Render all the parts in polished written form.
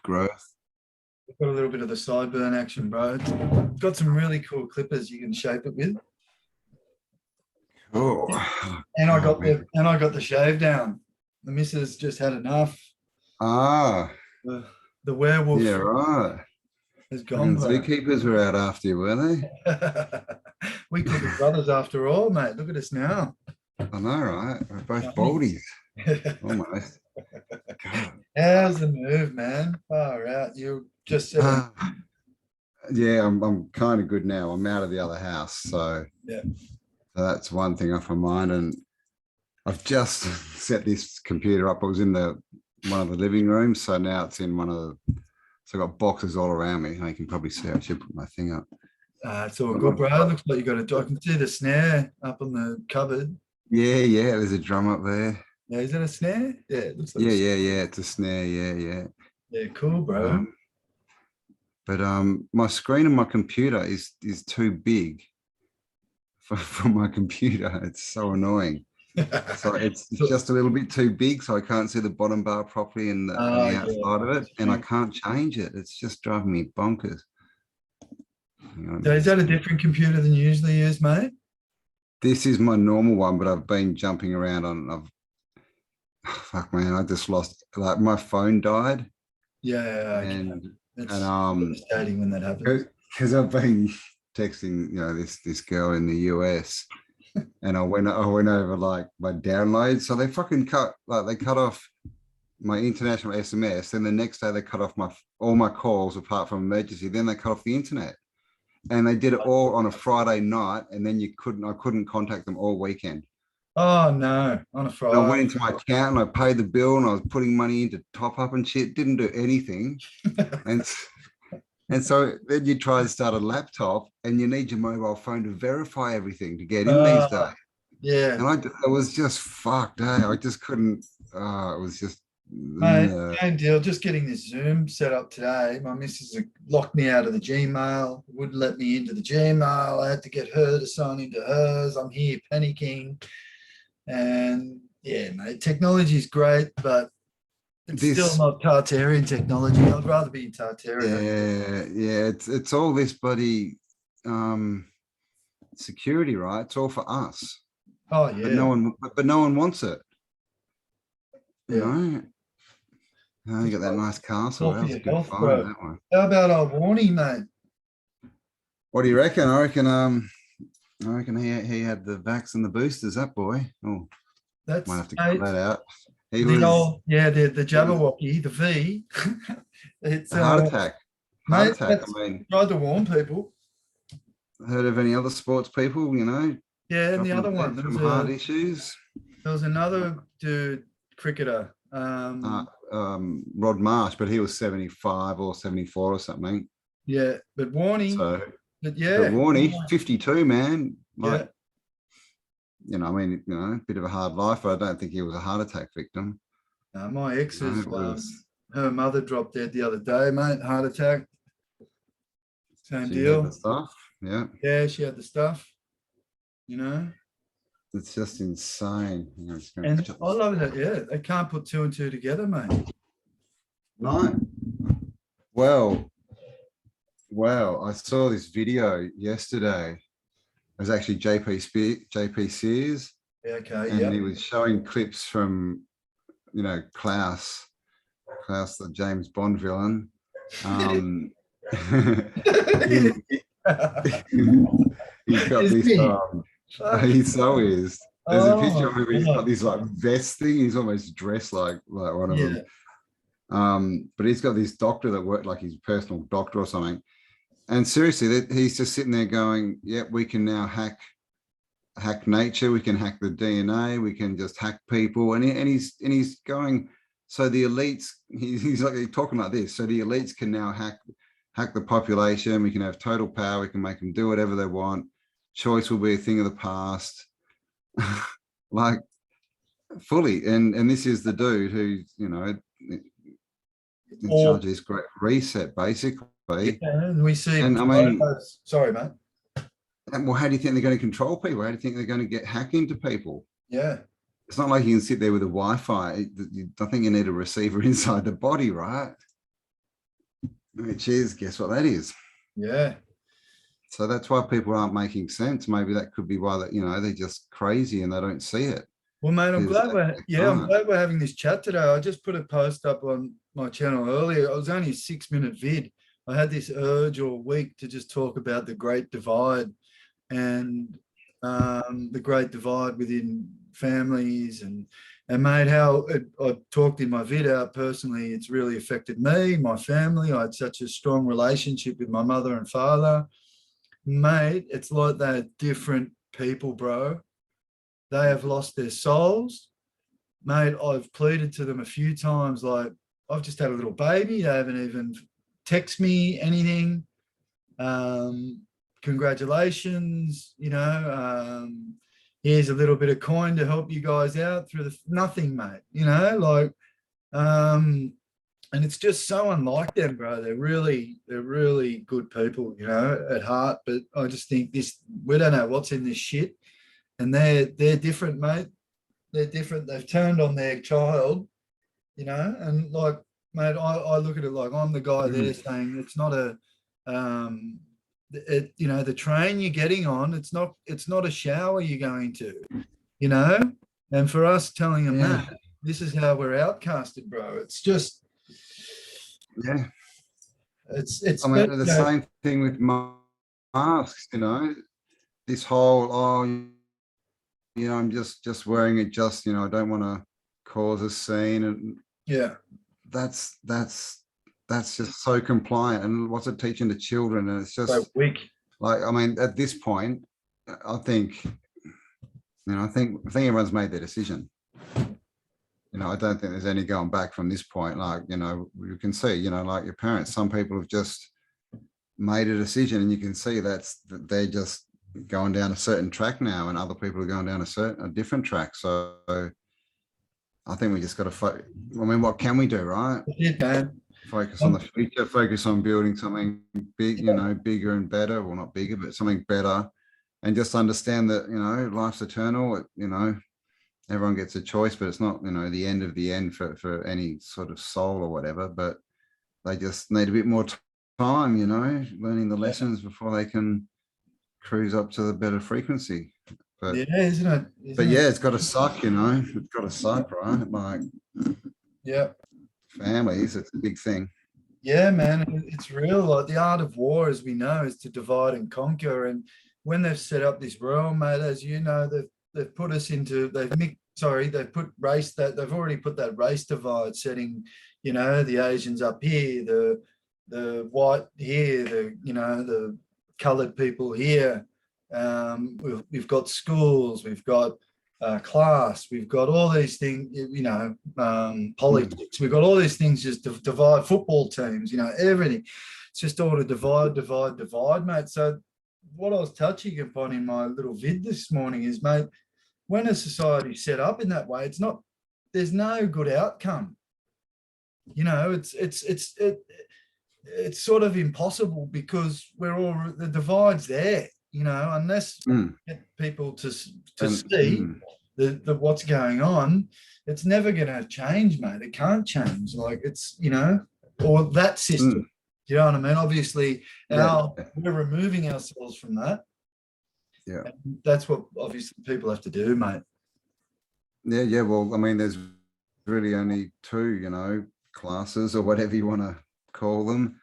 growth. Got a little bit of the sideburn action, bro. It's got some really cool clippers you can shape it with. Oh, And I got the shave down. The missus just had enough. ah, The werewolf yeah, right. has gone, bro. Zookeepers were out after you, were they? We could be brothers after all, mate. Look at us now. I know, right? We're both baldies, almost. God. How's the move, man? Far out. You just said yeah, I'm kind of good now. I'm out of the other house, so yeah. So that's one thing off my mind. And I've just set this computer up. I was in one of the living rooms, so now it's in one of the. So I've got boxes all around me. You can probably see. I should put my thing up. It's all good, bro. Looks like you got a do. I can see the snare up on the cupboard. Yeah. There's a drum up there. Yeah, is that a snare? Yeah, it looks like yeah. It's a snare. Yeah. Yeah, cool, bro. But my screen on my computer is too big for my computer. It's so annoying. So it's just a little bit too big, so I can't see the bottom bar properly and the outside of it, and I can't change it. It's just driving me bonkers. So is that a different computer than you usually use, mate? This is my normal one, but I've been jumping around on. Fuck, man, I just lost. Like my phone died. Yeah, and devastating when that happens. Because I've been texting, this girl in the US, and I went over like my downloads. So they fucking cut off my international SMS. Then the next day they cut off all my calls apart from emergency. Then they cut off the internet, and they did it all on a Friday night. And then I couldn't contact them all weekend. Oh no, on a Friday. And I went into my account and I paid the bill and I was putting money into top up and shit. Didn't do anything. And so then you try to start a laptop and you need your mobile phone to verify everything to get in these days. Yeah. And I was just fucked. I just couldn't. It was just. Mate, same deal. Just getting this Zoom set up today. My missus locked me out of the Gmail, wouldn't let me into the Gmail. I had to get her to sign into hers. I'm here panicking. And yeah, mate, technology is great, but it's still not Tartarian technology. I'd rather be in Tartaria. Yeah. It's all this bloody security, right? It's all for us. Oh yeah. But no one wants it. You know? Oh, you got that nice castle. That was a good find, that one. How about old Warnie, mate? What do you reckon? I reckon he had the vax and the boosters, that boy. Oh, might have to cut that out. The Jabberwocky, the V. It's a heart attack. Mate, I mean, tried to warn people. Heard of any other sports people, Yeah, and the other one. From heart issues. There was another dude, cricketer. Rod Marsh, but he was 75 or 74 or something. Yeah, but Warnie. But Warnie, 52, man. Like, bit of a hard life, but I don't think he was a heart attack victim. My ex's, her mother dropped dead the other day, mate. Heart attack. Same deal. Had the stuff. Yeah. Yeah, she had the stuff. It's just insane. And I love that. Yeah, they can't put two and two together, mate. No. Well, I saw this video yesterday. It was actually JP Sears. Yeah, okay. And he was showing clips from, Klaus, the James Bond villain. He's got this. He so is. There's a picture of him. He's got this like vest thing. He's almost dressed like one of them. But he's got this doctor that worked like his personal doctor or something. And seriously, he's just sitting there going, "Yep, we can now hack nature. We can hack the DNA. We can just hack people." And he's going. So the elites, he's talking like this. So the elites can now hack the population. We can have total power. We can make them do whatever they want. Choice will be a thing of the past. Like fully. And this is the dude who's, in charge of this great reset, basically. And we see. And I mean, sorry, mate. Well, how do you think they're going to control people? How do you think they're going to get hacked into people? Yeah. It's not like you can sit there with a Wi-Fi. I think you need a receiver inside the body, right? which is, guess what that is? Yeah. So that's why people aren't making sense. Maybe that could be why that, they're just crazy and they don't see it. Well, mate, I'm glad I'm can't. glad we're having this chat today. I just put a post up on my channel earlier. It was only a 6-minute vid. I had this urge all week to just talk about the Great Divide and the Great Divide within families and mate, how I talked in my vid out personally. It's really affected me, my family. I had such a strong relationship with my mother and father. Mate, it's like they're different people, bro. They have lost their souls. Mate, I've pleaded to them a few times, like, I've just had a little baby. They haven't even text me anything. Congratulations, here's a little bit of coin to help you guys out through nothing, mate. And it's just so unlike them, bro. They're really good people, at heart. But I just think we don't know what's in this shit. And they're different, mate. They're different. They've turned on their child, and like, mate, I look at it like I'm the guy there saying it's not the train you're getting on, it's not a shower you're going to, and for us telling them that this is how we're outcasted, bro. It's just, it's I mean, the same thing with masks, this whole, I'm just wearing it, I don't want to cause a scene, and that's just so compliant. And what's it teaching the children? And it's just so weak. Like, I mean, at this point, I think everyone's made their decision. I don't think there's any going back from this point. Like, you can see, like your parents, some people have just made a decision, and you can see that they're just going down a certain track now, and other people are going down a different track. So I think we just got to what can we do, right? Focus on the future, focus on building something big, bigger and better. Well, not bigger, but something better. And just understand that, life's eternal. Everyone gets a choice, but it's not, the end of the end for any sort of soul or whatever. But they just need a bit more time, learning the lessons before they can cruise up to the better frequency. But isn't it? It's got to suck, it's got to suck, right? Like, families, it's a big thing. Yeah, man, it's real. Like, the art of war, as we know, is to divide and conquer. And when they've set up this realm, mate, as you know, they've put us into, they've put race, they've already put that race divide setting, the Asians up here, the white here, the coloured people here. We've got schools, we've got class, we've got all these things, politics, we've got all these things just to divide, football teams, everything. It's just all to divide, mate. So what I was touching upon in my little vid this morning is, mate, when a society is set up in that way, there's no good outcome. It's sort of impossible, because the divide's there, unless get people to see the what's going on, it's never going to change, mate. It can't change. Like, it's, or that system. Do you know what I mean? Obviously, we're removing ourselves from that. Yeah. And that's what obviously people have to do, mate. Yeah. Well, I mean, there's really only two, classes, or whatever you want to call them.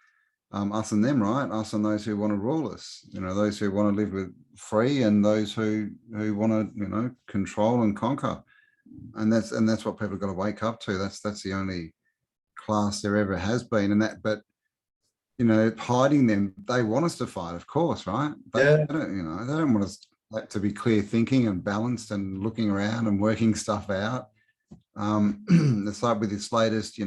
Us and them, right? Us and those who want to rule us, those who want to live with free, and those who want to, control and conquer. And that's what people have got to wake up to. That's the only class there ever has been. And but hiding them, they want us to fight, of course, right? They don't, they don't want us to be clear thinking and balanced and looking around and working stuff out. It's like with this latest,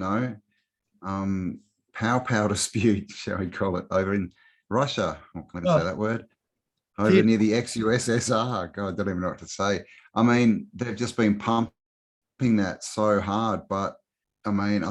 power dispute, shall we call it, over in Russia. I can't say that word. Over near the ex-USSR. God, I don't even know what to say. I mean, they've just been pumping that so hard. But I mean,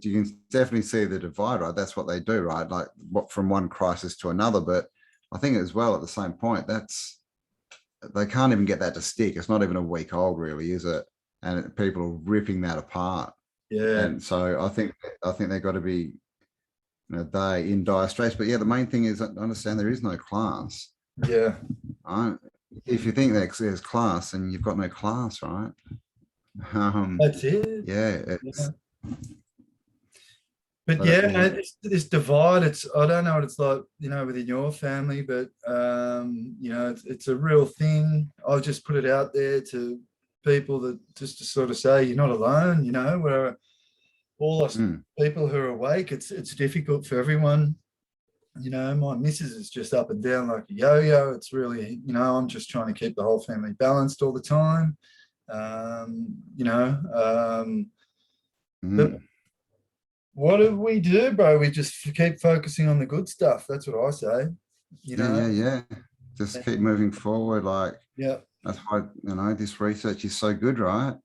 you can definitely see the divide, right? That's what they do, right? Like, from one crisis to another. But I think as well, at the same point, they can't even get that to stick. It's not even a week old, really, is it? And people are ripping that apart. Yeah. And so I think they've got to be, they in dire straits. But yeah, the main thing is, I understand there is no class. Yeah. If you think that there's class, and you've got no class, right? That's it. Yeah. Yeah. But yeah, mate, this divide, I don't know what it's like, within your family, but it's a real thing. I'll just put it out there to people that just to sort of say you're not alone, where all us people who are awake, it's difficult for everyone. My missus is just up and down like a yo-yo. It's really, I'm just trying to keep the whole family balanced all the time. But what do we do, bro? We just keep focusing on the good stuff. That's what I say. Yeah. Just keep moving forward. Like, yeah, that's why, this research is so good, right?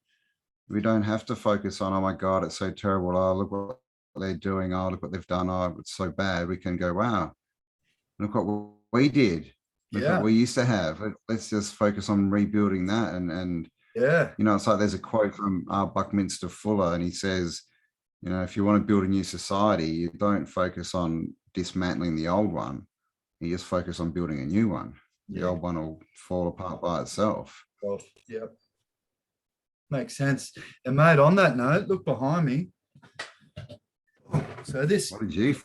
We don't have to focus on, oh my God, it's so terrible. Oh, look what they're doing. Oh, look what they've done. Oh, it's so bad. We can go, wow, look what we did. Look what we used to have. Let's just focus on rebuilding that. And yeah, it's like there's a quote from Buckminster Fuller, and he says, if you want to build a new society, you don't focus on dismantling the old one. You just focus on building a new one. The old one will fall apart by itself. Yeah. Makes sense. And mate, on that note, look behind me. So this. What did you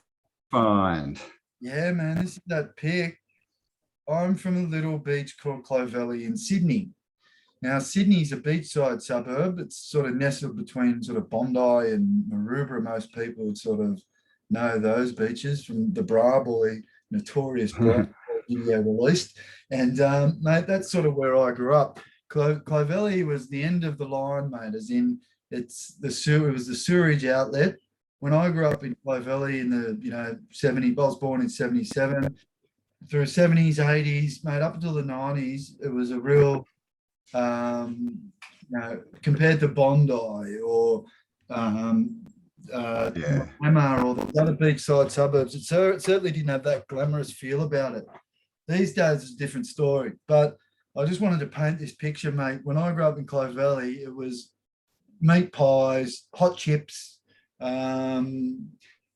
find? Yeah, man, this is that pic. I'm from a little beach called Clovelly in Sydney. Now, Sydney's a beachside suburb. It's sort of nestled between sort of Bondi and Maroubra. Most people would sort of know those beaches from the Bra Boy, notorious Bra Boy video released. And, mate, that's sort of where I grew up. Clovelly was the end of the line, mate, as in it was the sewerage outlet. When I grew up in Clovelly in the 70s, I was born in 77, through 70s, 80s, mate, up until the 90s, it was a real compared to Bondi or Hammer or the other beachside suburbs, it certainly didn't have that glamorous feel about it. These days it's a different story, but I just wanted to paint this picture, mate. When I grew up in Clovelly, it was meat pies, hot chips,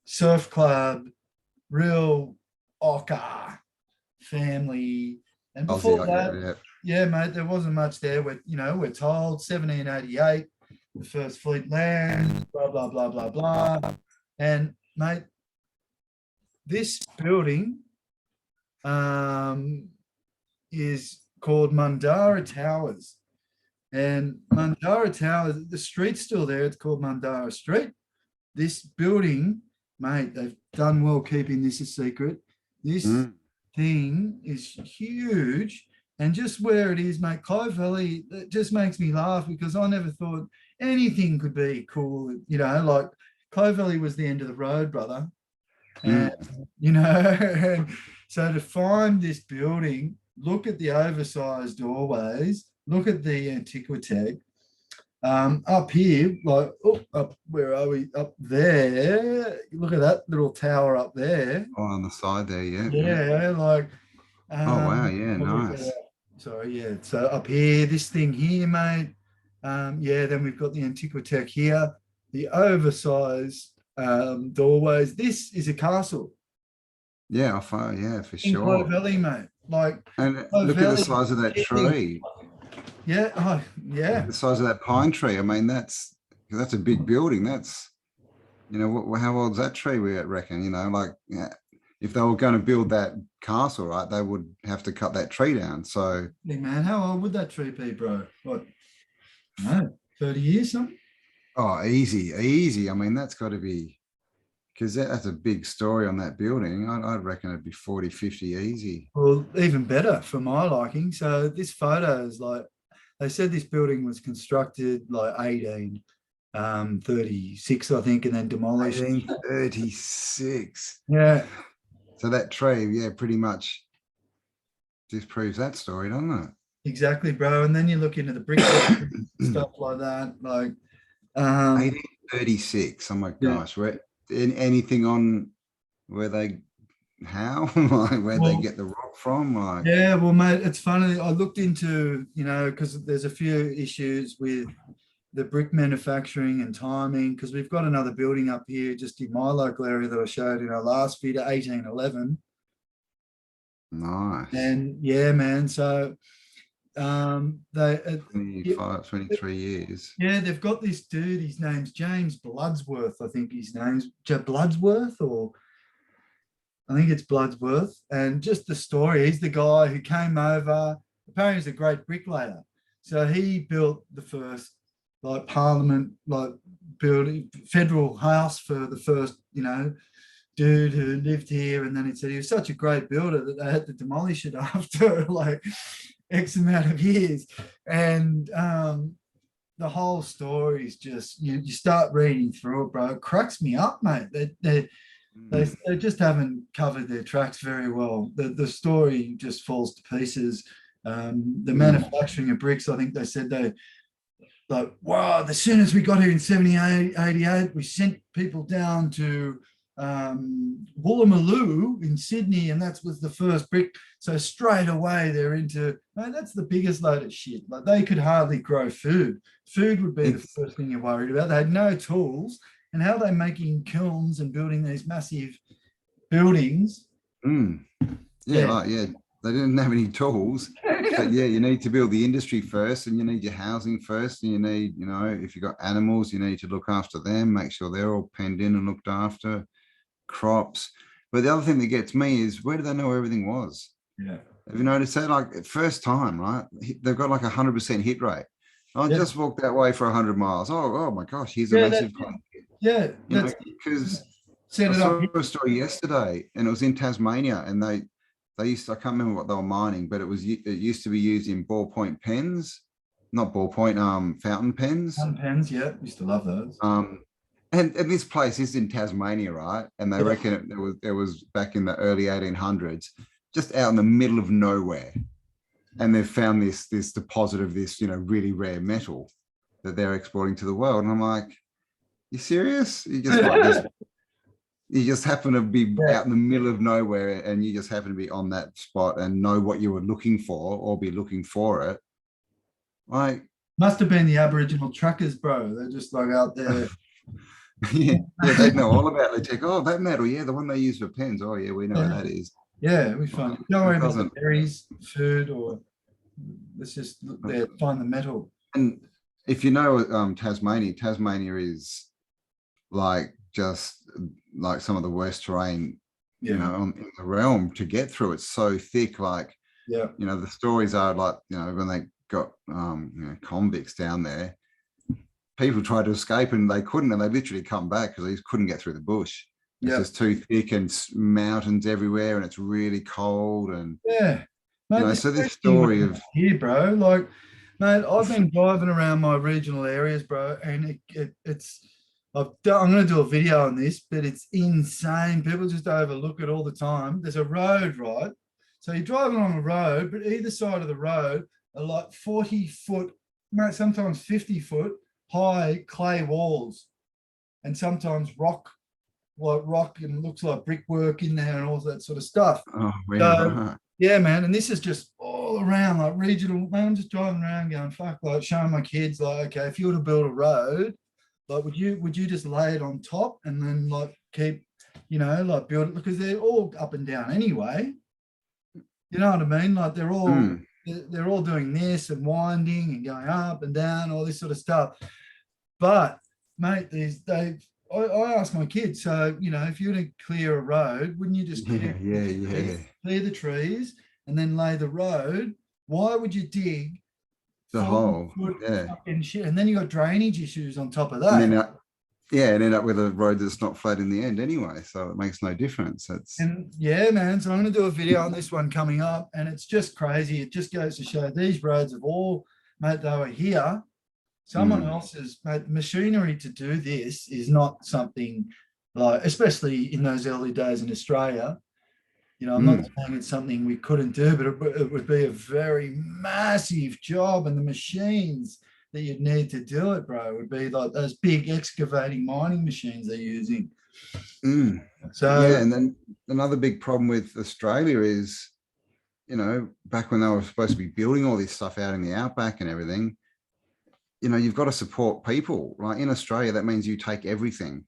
surf club, real ochre family. And before that, yeah, mate, there wasn't much there. We're told 1788, the first fleet lands, blah, blah, blah, blah, blah. And, mate, this building is called Mundara Towers. And Mundara Towers, the street's still there. It's called Mundara Street. This building, mate, they've done well keeping this a secret. This thing is huge. And just where it is, mate, Clovelly, it just makes me laugh because I never thought anything could be cool. Like Clovelly was the end of the road, brother. And, and so to find this building, look at the oversized doorways, look at the Antiquitech. Up here, like, where are we? Up there. Look at that little tower up there. Oh, on the side there, yeah. Yeah, like. Oh, wow, yeah, nice. Sorry, yeah. So up here, this thing here, mate. Then we've got the Antiquitech here, the oversized doorways. This is a castle. Yeah, for in sure. Clovelly, mate. Like, and look at the size of that tree. Yeah, yeah. The size of that pine tree. I mean, that's a big building. That's, how old's that tree? We reckon, if they were going to build that castle, right, they would have to cut that tree down. So, hey man, how old would that tree be, bro? What? No, 30 years, something? Oh, easy. I mean, that's got to be, because that's a big story on that building. I'd reckon it'd be 40, 50 easy. Well, even better for my liking. So this photo is like, they said this building was constructed like 1836, I think, and then demolished. 1836. Yeah. So that tree, pretty much disproves that story, doesn't it? Exactly, bro. And then you look into the brick stuff like that, like 1836. Oh my gosh, where anything on where they get the rock from? Like, well, mate, it's funny. I looked into, because there's a few issues with the brick manufacturing and timing, because we've got another building up here just in my local area that I showed in our last video, 1811. Nice. And yeah, man. So they 23 years. Yeah, they've got this dude. His name's James Bloodsworth. I think his name's Bloodsworth, or I think it's Bloodsworth. And just the story, he's the guy who came over. Apparently, he's a great bricklayer. So he built the first like Parliament, like building federal house for the first, dude who lived here. And then he said he was such a great builder that they had to demolish it after like X amount of years. And the whole story is just, you start reading through it, bro. It cracks me up, mate. They just haven't covered their tracks very well. The story just falls to pieces. The manufacturing of bricks, I think they said wow, as soon as we got here in 78, 88, we sent people down to Woolloomooloo in Sydney, and that was the first brick. So straight away they're into, that's the biggest load of shit. Like they could hardly grow food. Food would be the first thing you're worried about. They had no tools, and how are they making kilns and building these massive buildings? They didn't have any tools, but yeah, you need to build the industry first, and you need your housing first, and you need, if you've got animals, you need to look after them, make sure they're all penned in and looked after, crops. But the other thing that gets me is, where do they know where everything was? Yeah. Have you noticed that? Like first time, right? They've got like 100% hit rate. I just walked that way for 100 miles. Oh my gosh, here's a massive one. Yeah, because I saw a story yesterday, and it was in Tasmania, and they used to, I can't remember what they were mining, but it used to be used in ballpoint pens, not ballpoint, fountain pens. Fountain pens, yeah, used to love those. And this place is in Tasmania, right? And they reckon it was back in the early 1800s, just out in the middle of nowhere. And they've found this deposit of this, really rare metal that they're exporting to the world. And I'm like, you serious? You just happen to be out in the middle of nowhere, and you just happen to be on that spot and know what you were looking for, or be looking for it. Like, must have been the Aboriginal truckers, bro. They're just like out there. yeah, they know all about it. They check, oh, that metal, yeah, the one they use for pens. Oh yeah, we know what that is. Yeah, we find it. Don't worry about the berries, food, or let's just look there, find the metal. And if you know Tasmania is like just like some of the worst terrain, in the realm to get through. It's so thick. Like, the stories are like, when they got convicts down there, people tried to escape and they couldn't, and they literally come back because they just couldn't get through the bush. It's just too thick, and mountains everywhere, and it's really cold. And mate, so this story of here, bro, like, mate, I've been driving around my regional areas, bro, and it's I'm going to do a video on this, but it's insane. People just overlook it all the time. There's a road, right? So you're driving on a road, but either side of the road are like 40-foot, mate, sometimes 50-foot high clay walls, and sometimes rock, and looks like brickwork in there and all that sort of stuff. Oh, man. Yeah, man. And this is just all around, like regional. Man, I'm just driving around going, fuck, like showing my kids, like, okay, if you were to build a road, like, would you just lay it on top and then like keep, like build it, because they're all up and down anyway. You know what I mean? Like they're all doing this and winding and going up and down, all this sort of stuff. But mate, I ask my kids, so if you were to clear a road, wouldn't you just clear the trees and then lay the road? Why would you dig the hole? And shit, and then you got drainage issues on top of that. And then end up with a road that's not flat in the end anyway, so it makes no difference. Man. So I'm going to do a video on this one coming up, and it's just crazy. It just goes to show these roads have all, mate, they were here. Someone else's, mate, machinery to do this is not something like, especially in those early days in Australia. I'm not saying it's something we couldn't do, but it would be a very massive job, and the machines that you'd need to do it, bro, would be like those big excavating mining machines they're using. So yeah, and then another big problem with Australia is, back when they were supposed to be building all this stuff out in the outback and everything, you've got to support people. Like in Australia, that means you take everything.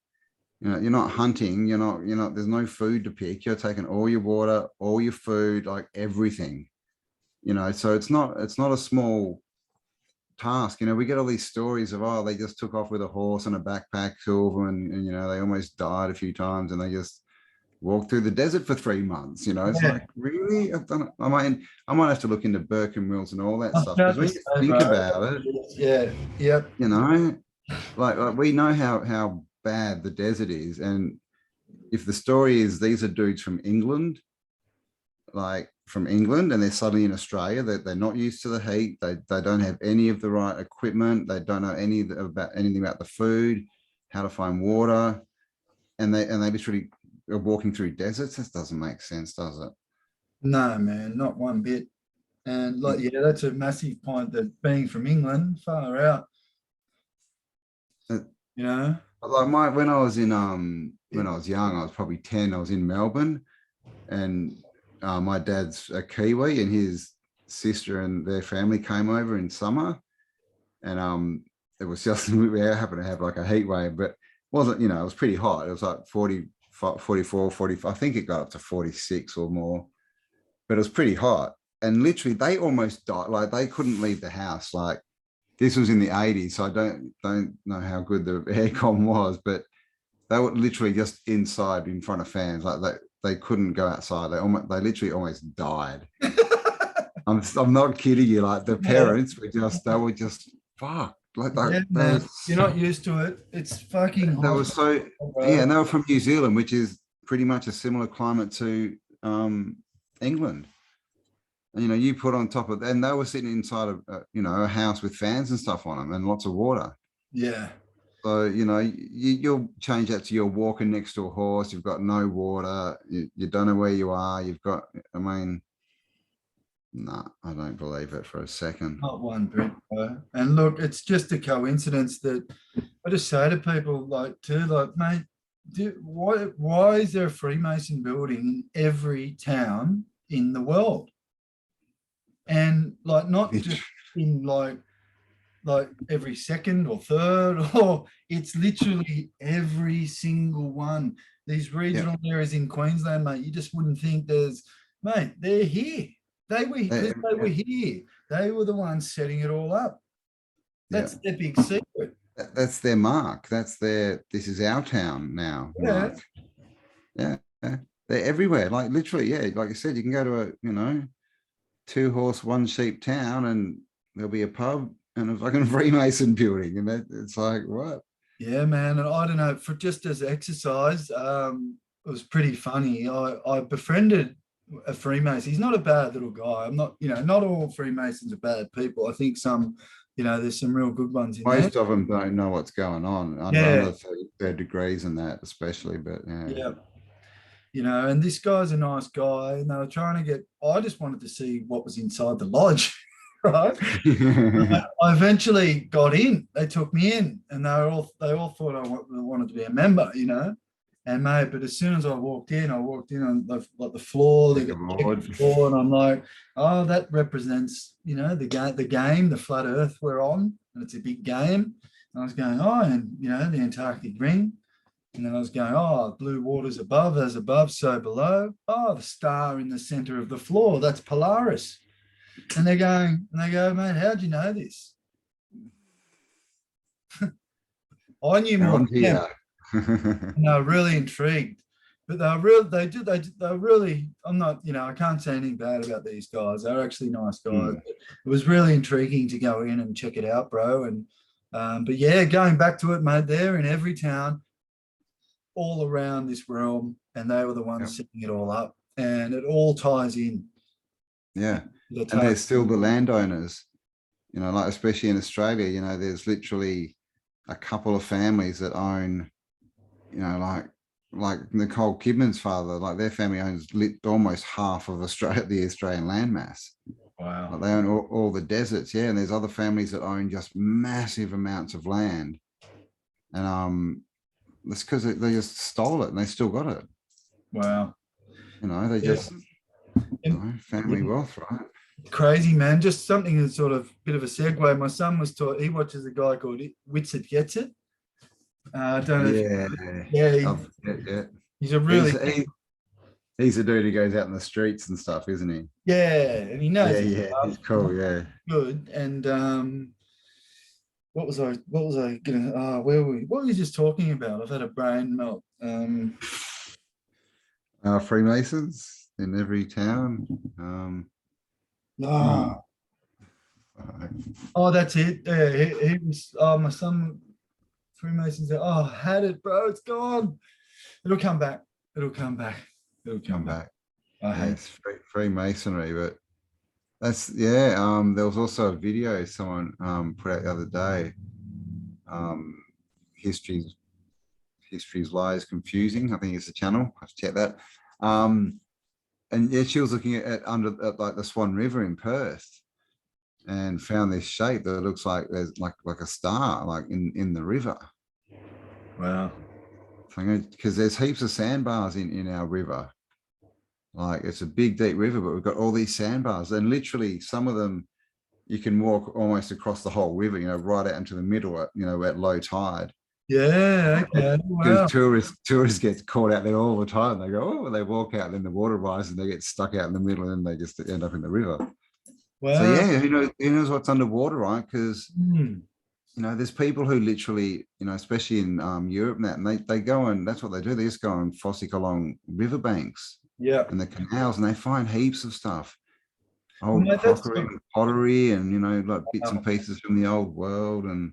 You're not hunting, you're not, there's no food to pick. You're taking all your water, all your food, like everything, so it's not a small task. We get all these stories of, oh, they just took off with a horse and a backpack, two of them, and they almost died a few times, and they just walked through the desert for 3 months. It's like, really? I've done it. I might have to look into Birkin wheels and all that stuff, because when you think about it, like we know how bad the desert is, and if the story is these are dudes from England, and they're suddenly in Australia, they're not used to the heat, they don't have any of the right equipment, they don't know anything about the food, how to find water, and they literally are walking through deserts. This doesn't make sense, does it? No, man, not one bit. And like, yeah, that's a massive point, that being from England, far out. Like when I was young, I was probably 10, I was in Melbourne, and my dad's a Kiwi, and his sister and their family came over in summer, and it was just, we happened to have like a heat wave, but it wasn't, it was pretty hot. It was like 44, 45, I think it got up to 46 or more, but it was pretty hot. And literally they almost died. Like they couldn't leave the house. Like this was in the 80s, so I don't know how good the aircon was, but they were literally just inside in front of fans. Like they couldn't go outside. They literally almost died. I'm not kidding you. Like the parents they were just fuck. Like that, you're not used to it. It's fucking hot. That was so, and they were from New Zealand, which is pretty much a similar climate to England. And, you put on top of, and they were sitting inside of a house with fans and stuff on them and lots of water. Yeah. So you'll change that to you're walking next to a horse. You've got no water. You don't know where you are. You've got. I mean, no, I don't believe it for a second. Not one bit, bro. And look, it's just a coincidence that I just say to people, mate, why is there a Freemason building in every town in the world? And not just in like every second or third, or it's literally every single one. These regional areas in Queensland, mate, you just wouldn't think they're here. They were here. They were the ones setting it all up. That's their big secret. That's their mark. This is our town now. Mark. Yeah. They're everywhere. Like literally, like you said, you can go to a, 2-horse, 1-sheep town, and there'll be a pub and a fucking Freemason building. And it's like, what? Yeah, man. And I don't know, for just as exercise, it was pretty funny. I befriended a Freemason. He's not a bad little guy. I'm not, not all Freemasons are bad people. I think some, there's some real good ones in Most of them don't know what's going on under 33rd degrees and that, especially. But and this guy's a nice guy, and they were trying to I just wanted to see what was inside the lodge, right? I eventually got in. They took me in, and they all thought I wanted to be a member, And mate, but as soon as I walked in on the floor, and I'm like, oh, that represents, the game, the flat Earth we're on, and it's a big game. And I was going, oh, and the Antarctic ring. And then I was going, oh, blue waters above, as above, so below. Oh, the star in the center of the floor, that's Polaris. And they go, mate, how'd you know this? I knew more. And they were really intrigued. But they were really, I'm not, I can't say anything bad about these guys. They're actually nice guys. It was really intriguing to go in and check it out, bro. And but yeah, going back to it, mate, they're in every town all around this realm, and they were the ones setting it all up, and it all ties in. And they're still the landowners, like especially in Australia, there's literally a couple of families that own, like Nicole Kidman's father, like their family owns almost half of Australia, the Australian landmass. Wow. Like they own all the deserts. And there's other families that own just massive amounts of land, and that's because they just stole it and they still got it. Wow. They just family wealth, right? Crazy, man. Just something that's sort of bit of a segue. My son was taught, he watches a guy called Wits It Gets It. I don't know if Yeah, yeah, he's a really he's a dude who goes out in the streets and stuff, isn't he? and he knows his Yeah, stuff. he's cool. Yeah, Good. And what was I gonna where were we? What were we just talking about? I've had a brain melt. Freemasons in every town. Oh, that's it. Yeah, he was. Oh, my son, Freemasons. Oh, had it, bro. It's gone. It'll come back. It'll come back. It'll come back. I hate Freemasonry, but that's there was also a video someone put out the other day. History's Lies Confusing, I think it's the channel. I have to check that. And yeah, she was looking at like the Swan River in Perth and found this shape that looks like there's like a star like in the river. Wow. Because there's heaps of sandbars in our river. Like it's a big, deep river, but we've got all these sandbars, and literally some of them you can walk almost across the whole river, right out into the middle at, at low tide. Yeah, okay. Wow. Because tourists get caught out there all the time. They go, they walk out, and then the water rises and they get stuck out in the middle, and then they just end up in the river. Wow. So yeah, who knows what's underwater, right? Because there's people who literally, especially in Europe and they go and that's what they do. They just go and fossick along riverbanks. Yeah. And the canals, and they find heaps of stuff. Old crockery and pottery and, like bits and pieces from the old world. And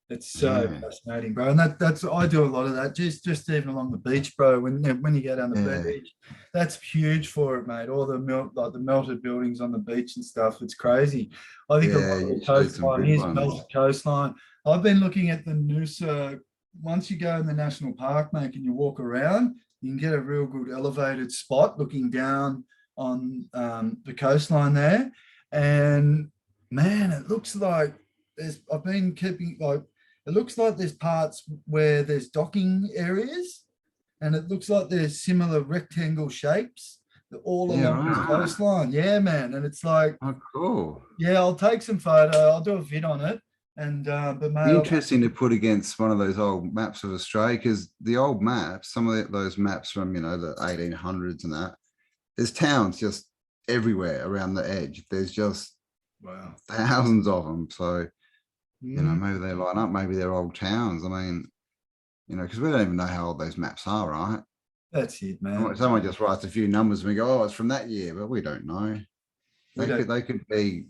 it's so fascinating, bro. And that's I do a lot of that. Just even along the beach, bro. When you go down the beach, that's huge for it, mate. All the melted buildings on the beach and stuff. It's crazy. I think a lot of the coastline is melted coastline. I've been looking at the Noosa. Once you go in the national park, mate, and you walk around, you can get a real good elevated spot looking down on the coastline there. And man, it looks like I've been keeping it looks like there's parts where there's docking areas, and it looks like there's similar rectangle shapes all along the coastline. Yeah, man. And it's like, oh, cool. Yeah, I'll take some photo. I'll do a vid on it. And but mate, interesting to put against one of those old maps of Australia, because the old maps, some of those maps from the 1800s and that, there's towns just everywhere around the edge. There's just thousands of them. So maybe they line up, maybe they're old towns. I mean, because we don't even know how old those maps are, right? That's it, man. Someone just writes a few numbers and we go, oh, it's from that year, but we don't know. They could be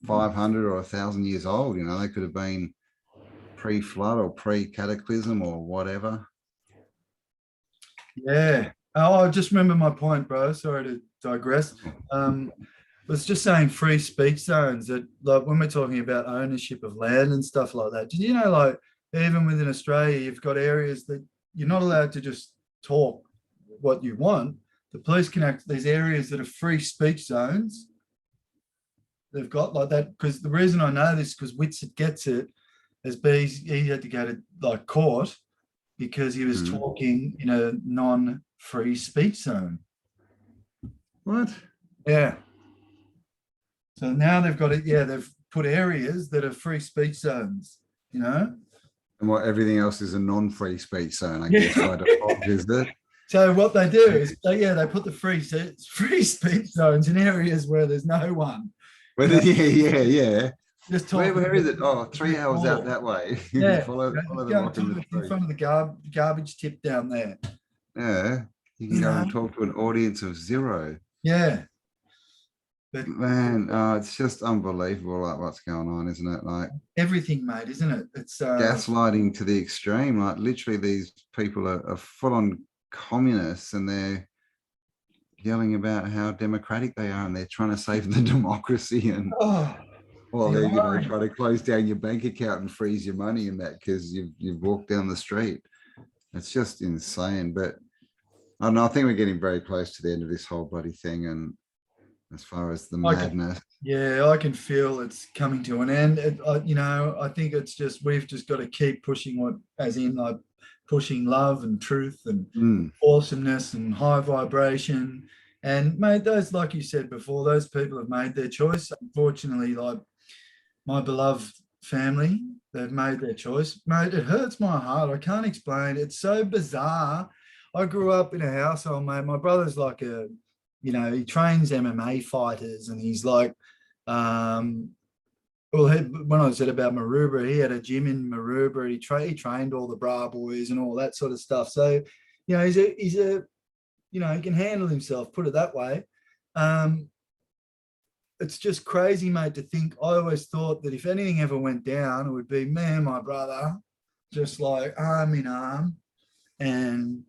500 or 1,000 years old. They could have been pre-flood or pre-cataclysm or whatever. Yeah. Oh, I just remember my point, bro. Sorry to digress. I was just saying free speech zones, that like when we're talking about ownership of land and stuff like that, did you know, like even within Australia, you've got areas that you're not allowed to just talk what you want. The police can act. There's areas that are free speech zones. They've got like that, because the reason I know this, because Wits It Gets It, is he had to go to like court because he was talking in a non-free speech zone. What? Yeah. So now they've got it. Yeah, they've put areas that are free speech zones. And what, everything else is a non-free speech zone, I guess. By default, is it? So what they do is, they put the free speech zones in areas where there's no one. Yeah. Just where is it? Oh, 3 hours out that way. Yeah, follow the in front of the garbage tip down there. Yeah, you can go and talk to an audience of 0. Yeah, but man, it's just unbelievable, like what's going on, isn't it? Like everything, mate, isn't it? It's gaslighting to the extreme. Like literally, these people are full-on communists, and they're yelling about how democratic they are, and they're trying to save the democracy, and they're trying to close down your bank account and freeze your money and that because you've walked down the street. It's just insane. But I don't know, I think we're getting very close to the end of this whole bloody thing, and as far as the madness. I can feel it's coming to an end. I think it's just, we've just got to keep pushing pushing love and truth and awesomeness and high vibration, And mate, those, like you said before, those people have made their choice. Unfortunately, like my beloved family, they've made their choice. Mate, it hurts my heart. I can't explain. It's so bizarre. I grew up in a household, mate. My brother's like he trains MMA fighters, and he's like, when I said about Maroubra, he had a gym in Maroubra. He trained all the bra boys and all that sort of stuff. So, he's a he can handle himself, put it that way. It's just crazy, mate, to think. I always thought that if anything ever went down, it would be me and my brother, just like arm in arm, and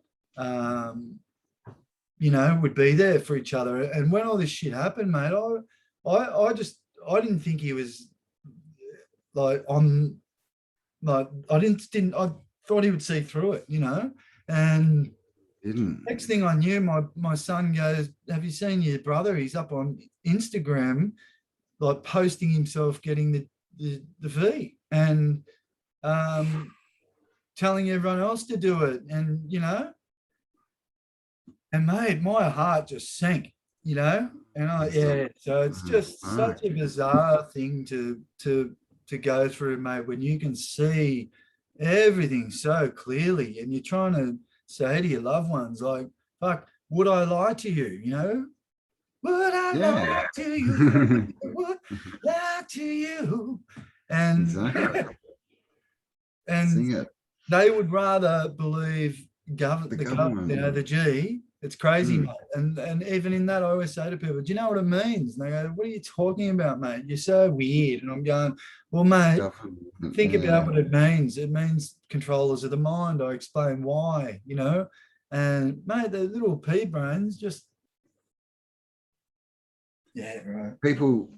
would be there for each other. And when all this shit happened, mate, I didn't think he was like on, like I thought he would see through it, and didn't. Next thing I knew, my son goes, "Have you seen your brother? He's up on Instagram, like posting himself getting the fee, and telling everyone else to do it." And and mate, my heart just sank, and so it's just such a bizarre thing to go through, mate, when you can see everything so clearly, and you're trying to say to your loved ones, like, fuck, would I lie to you? Would I lie to you? Would lie to you? And exactly. and they would rather believe the G. It's crazy, mate. And even in that, I always say to people, do you know what it means? And they go, what are you talking about, mate? You're so weird. And I'm going, well, mate, think about what it means. It means controllers of the mind. I explain why, and mate, the little pea brains just, right. People,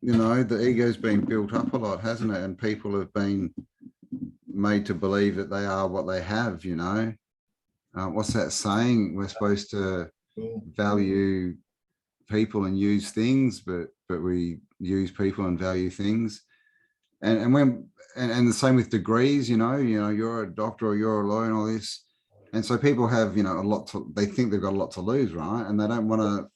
the ego's been built up a lot, hasn't it? And people have been made to believe that they are what they have, what's that saying? We're supposed to value people and use things, but we use people and value things. And the same with degrees, you're a doctor or you're a lawyer and all this. And so people have, they think they've got a lot to lose, right? And they don't want to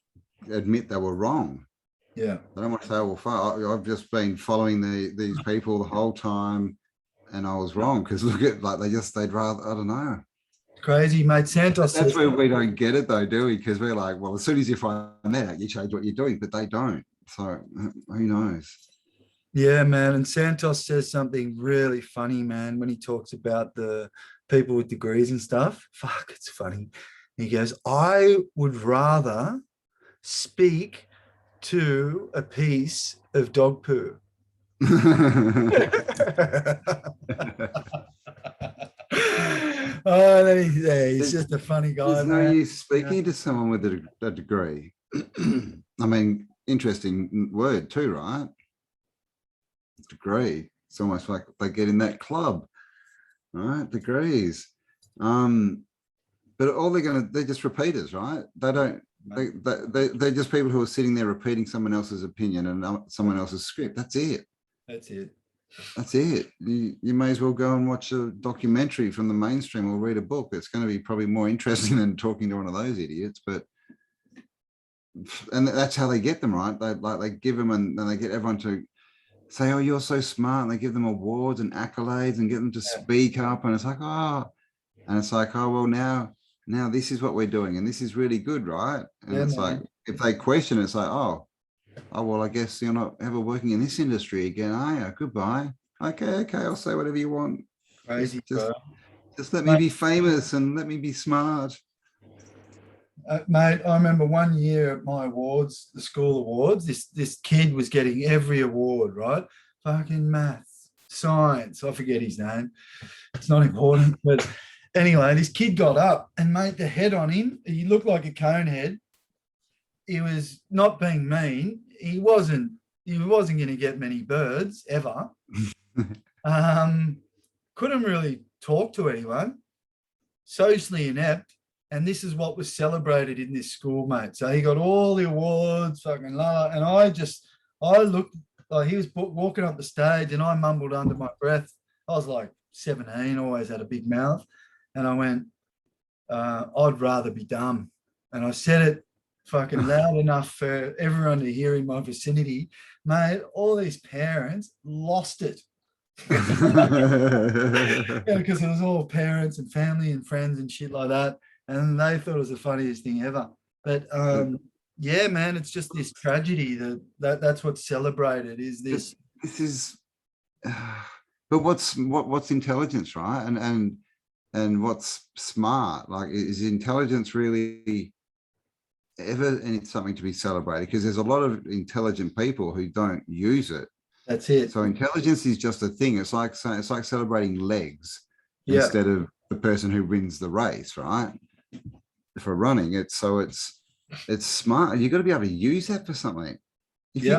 admit they were wrong. Yeah. They don't want to say, well, fuck, I've just been following these people the whole time and I was wrong. Because look at, like, they'd rather, I don't know. Crazy, mate. Santos. That's where we don't get it though, do we? Because we're like, well, as soon as you find out, you change what you're doing, but they don't. So who knows? Yeah, man. And Santos says something really funny, man, when he talks about the people with degrees and stuff. Fuck, it's funny. He goes, I would rather speak to a piece of dog poo. Oh, he's just a funny guy. There's no use speaking to someone with a degree. I mean, interesting word too, right? Degree. It's almost like they get in that club, right? Degrees. But all they're just repeaters, right? They don't. They're just people who are sitting there repeating someone else's opinion and someone else's script. That's it. That's it. That's it. You may as well go and watch a documentary from the mainstream or read a book. It's going to be probably more interesting than talking to one of those idiots. And that's how they get them, right? They give them and they get everyone to say, oh, you're so smart. And they give them awards and accolades and get them to speak up. And it's like, oh, well, now this is what we're doing. And this is really good, right? And it's like, if they question it, it's like, oh, well, I guess you're not ever working in this industry again, are you? Goodbye. Okay, I'll say whatever you want. Crazy, just let me be famous and let me be smart. Mate, I remember one year at my awards, the school awards, this kid was getting every award, right? Fucking maths, science, I forget his name. It's not important. But anyway, this kid got up and, mate, the head on him, he looked like a cone head. He was not being mean. He wasn't going to get many birds ever. Couldn't really talk to anyone. Socially inept. And this is what was celebrated in this school, mate. So he got all the awards, fucking la. And I looked like he was walking up the stage, and I mumbled under my breath. I was like 17, always had a big mouth. And I went, I'd rather be dumb. And I said it fucking loud enough for everyone to hear in my vicinity, mate, all these parents lost it. Because it was all parents and family and friends and shit like that. And they thought it was the funniest thing ever. But yeah, man, it's just this tragedy that's what's celebrated is this. This is, but what's intelligence, right? And what's smart? Like, is intelligence really ever something to be celebrated? Because there's a lot of intelligent people who don't use it. That's it. So intelligence is just a thing. It's like celebrating legs instead of the person who wins the race, right? For running, it's smart. You've got to be able to use that for something. If you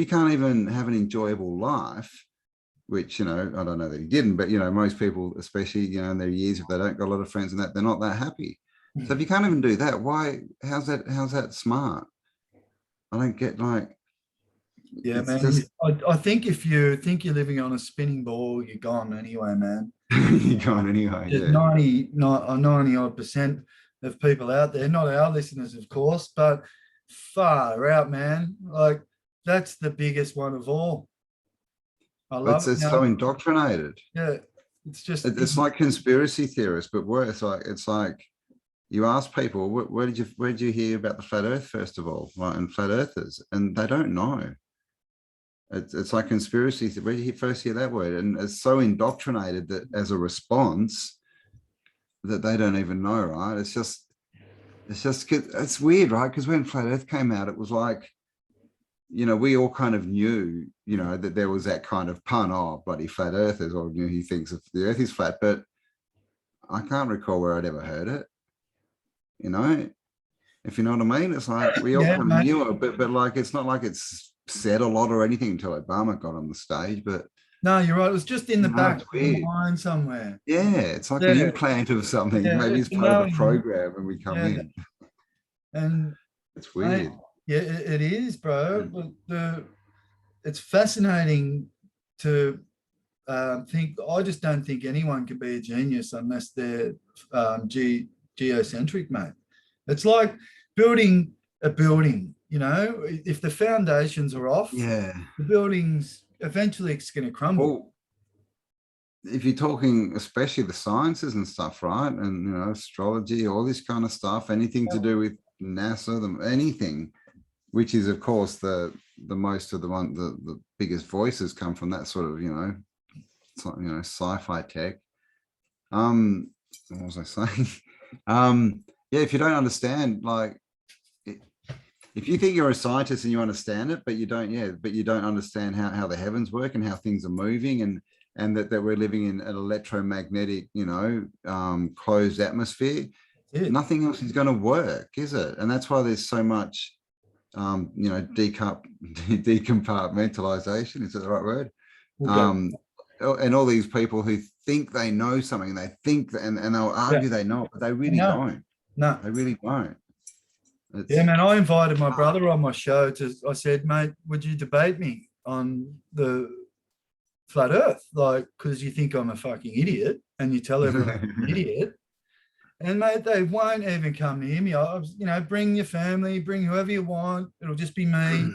can't even have an enjoyable life, which, you know, I don't know that he didn't, but, you know, most people, especially, you know, in their years, if they don't got a lot of friends and that, they're not that happy. So if you can't even do that, how's that smart? I don't get, like, yeah, man. I think if you think you're living on a spinning ball, you're gone anyway, man. You're gone anyway. There's 90 odd percent of people out there, not our listeners, of course, but far out, man. Like, that's the biggest one of all. I love it. It's so indoctrinated. Yeah, it's like conspiracy theorists, but worse. It's like you ask people, where did you hear about the flat Earth first of all, right? And flat earthers, and they don't know. It's like conspiracy. Where did you first hear that word? And it's so indoctrinated that as a response that they don't even know, right? It's weird, right? Because when flat Earth came out, it was like, you know, we all kind of knew, you know, that there was that kind of pun, oh, bloody flat earthers, or, you know, he thinks if the earth is flat, but I can't recall where I'd ever heard it, you know, if you know what I mean. It's like we all kind of knew it, but like, it's not like it's said a lot or anything until Obama got on the stage. But no, you're right, it was just in the back of the mind somewhere. Yeah, it's like an implant of something. Maybe it's part of a program when we come in. And it's weird. Yeah, it is, bro. It's fascinating to think. I just don't think anyone can be a genius unless they're geocentric, mate. It's like building a building, you know, if the foundations are off, the building's eventually it's going to crumble. Well, if you're talking especially the sciences and stuff, right? And, you know, astrology, all this kind of stuff, anything to do with NASA, anything, which is, of course, the biggest voices come from that sort of, you know, sci-fi tech. What was I saying? Yeah, if you don't understand, like, if you think you're a scientist and you understand it, but you don't understand how the heavens work and how things are moving, and that we're living in an electromagnetic, you know, closed atmosphere, nothing else is going to work, is it? And that's why there's so much, you know, decompartmentalization, is that the right word? Okay. And all these people who think they know something, they think that, and they'll argue they know it, but they really don't. No, they really don't. Yeah, man, I invited my brother on my show I said, mate, would you debate me on the flat earth? Like, because you think I'm a fucking idiot and you tell everyone I'm an idiot. And mate, they won't even come near me. You know, bring your family, bring whoever you want. It'll just be me.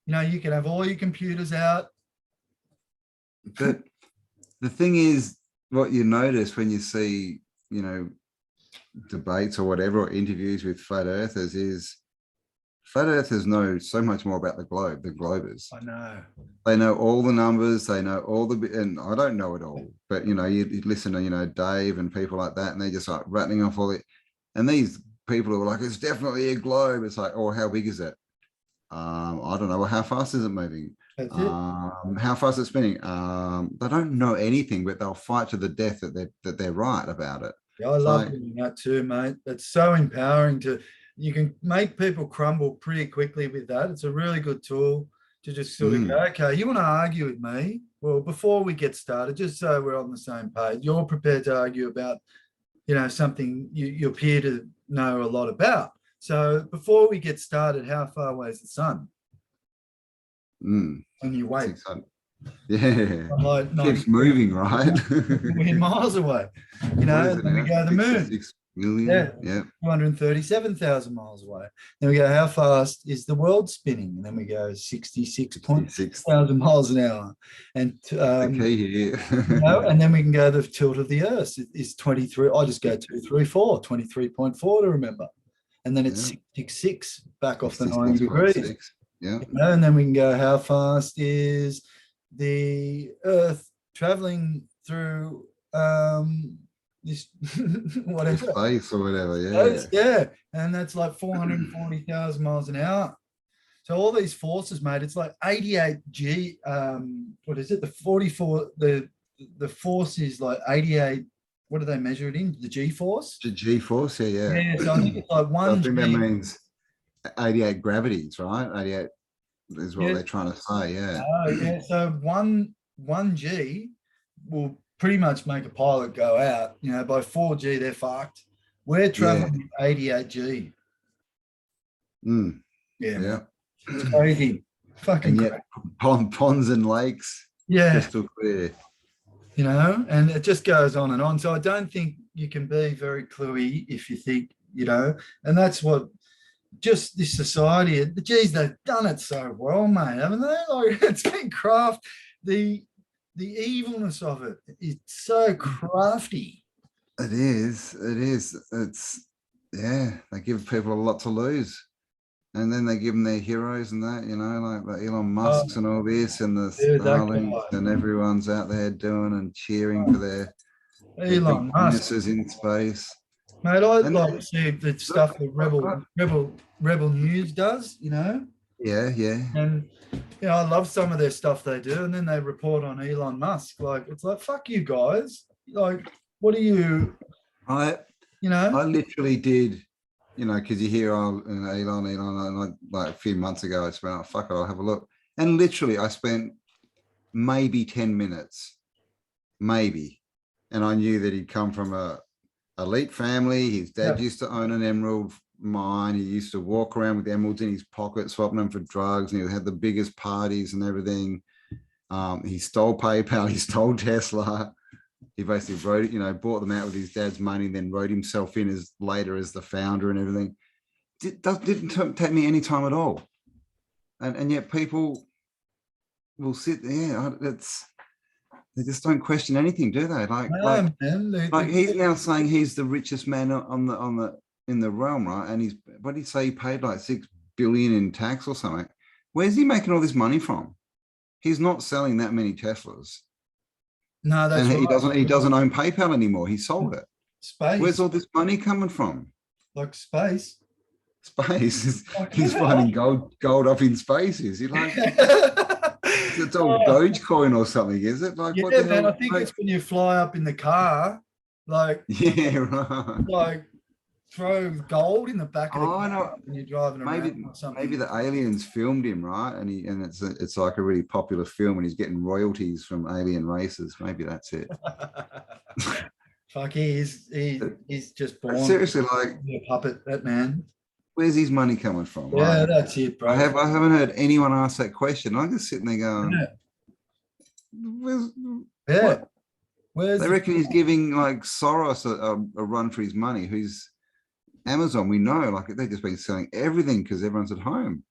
You know, you can have all your computers out. But the thing is, what you notice when you see, you know, debates or whatever, or interviews with flat earthers, is flat earthers know so much more about the globers. I know. They know all the numbers, they know all and I don't know it all, but, you know, you listen to, you know, Dave and people like that, and they just like rattling off all it. And these people are like, it's definitely a globe. It's like, oh, how big is it? I don't know. Well, how fast is it moving? That's it. How fast is it spinning? They don't know anything, but they'll fight to the death that they're right about it. Yeah, I love doing that too, mate. It's so empowering you can make people crumble pretty quickly with that. It's a really good tool to just sort of go, okay, you want to argue with me? Well, before we get started, just so we're on the same page, you're prepared to argue about, you know, something you appear to know a lot about. So before we get started, how far away is the sun? And you wait. Yeah, I'm like, keeps moving, right? We're miles away, you know, and then we go to the moon. million. Yeah. 237,000 miles away. Then we go, how fast is the world spinning? And then we go 66.6 thousand miles an hour. And Okay, yeah. and then we can go the tilt of the Earth is 23. I just go 234, 23.4 to remember. And then it's 66 back off the 90 degrees. Yeah. And then we can go, how fast is the Earth traveling through this whatever space or whatever, yeah, and that's like 440,000 miles an hour. So all these forces, mate, it's like 88 G. What is it? The 44. The force is like 88. What do they measure it in? The G force. The G force, yeah. Yeah. So I think it's like one. I think that means 88 gravities, right? 88 is what they're trying to say. Yeah. Oh, yeah. So one G will pretty much make a pilot go out. By 4G, they're fucked. We're traveling 88 G. Yeah. It's crazy. Fucking crazy. Ponds and lakes. Crystal clear. And it just goes on and on. So I don't think you can be very cluey if you think, and that's what just this society, geez, they've done it so well, mate, haven't they? Like, it's been craft. The evilness of it is so crafty. It is. It's, they give people a lot to lose. And then they give them their heroes and that, like the Elon Musks and all this, and the Starlings, and everyone's out there doing and cheering for their Elon Musk in space. Mate, I'd like to see the stuff that Rebel News does, Yeah. And I love some of their stuff they do, and then they report on Elon Musk. Like, it's like, fuck you guys. Like, what are you? I literally did. Because you hear, Elon, and like a few months ago, I spent, oh, fuck it, I'll have a look. And literally, I spent maybe 10 minutes, maybe. And I knew that he'd come from a elite family. His dad used to own an emerald mine. He used to walk around with emeralds in his pocket, swapping them for drugs. And he had the biggest parties and everything. He stole PayPal. He stole Tesla. He basically bought them out with his dad's money, and then wrote himself in later as the founder and everything. Didn't take me any time at all. And yet people will sit there. They just don't question anything, do they? Like he's now saying he's the richest man in the realm, right? And what did he say? He paid like $6 billion in tax or something. Where's he making all this money from? He's not selling that many Teslas. No, that's right. He doesn't own PayPal anymore. He sold it. Space. Where's all this money coming from? Like space. Space. He's finding gold up in space. Is he like? It's all Dogecoin or something, is it? Like, yeah, what the man. hell? I think it's when you fly up in the car, like, right. Like, throw gold in the back of the car when you're driving around or something. Maybe the aliens filmed him, right? And it's like a really popular film, and he's getting royalties from alien races. Maybe that's it. Fuck, he's just born. Seriously, like a puppet, that man. Where's his money coming from? Yeah, like, that's it, bro. I haven't heard anyone ask that question. I'm just sitting there going, Where's they reckon he's giving like Soros a run for his money, who's Amazon. We know, like, they've just been selling everything because everyone's at home.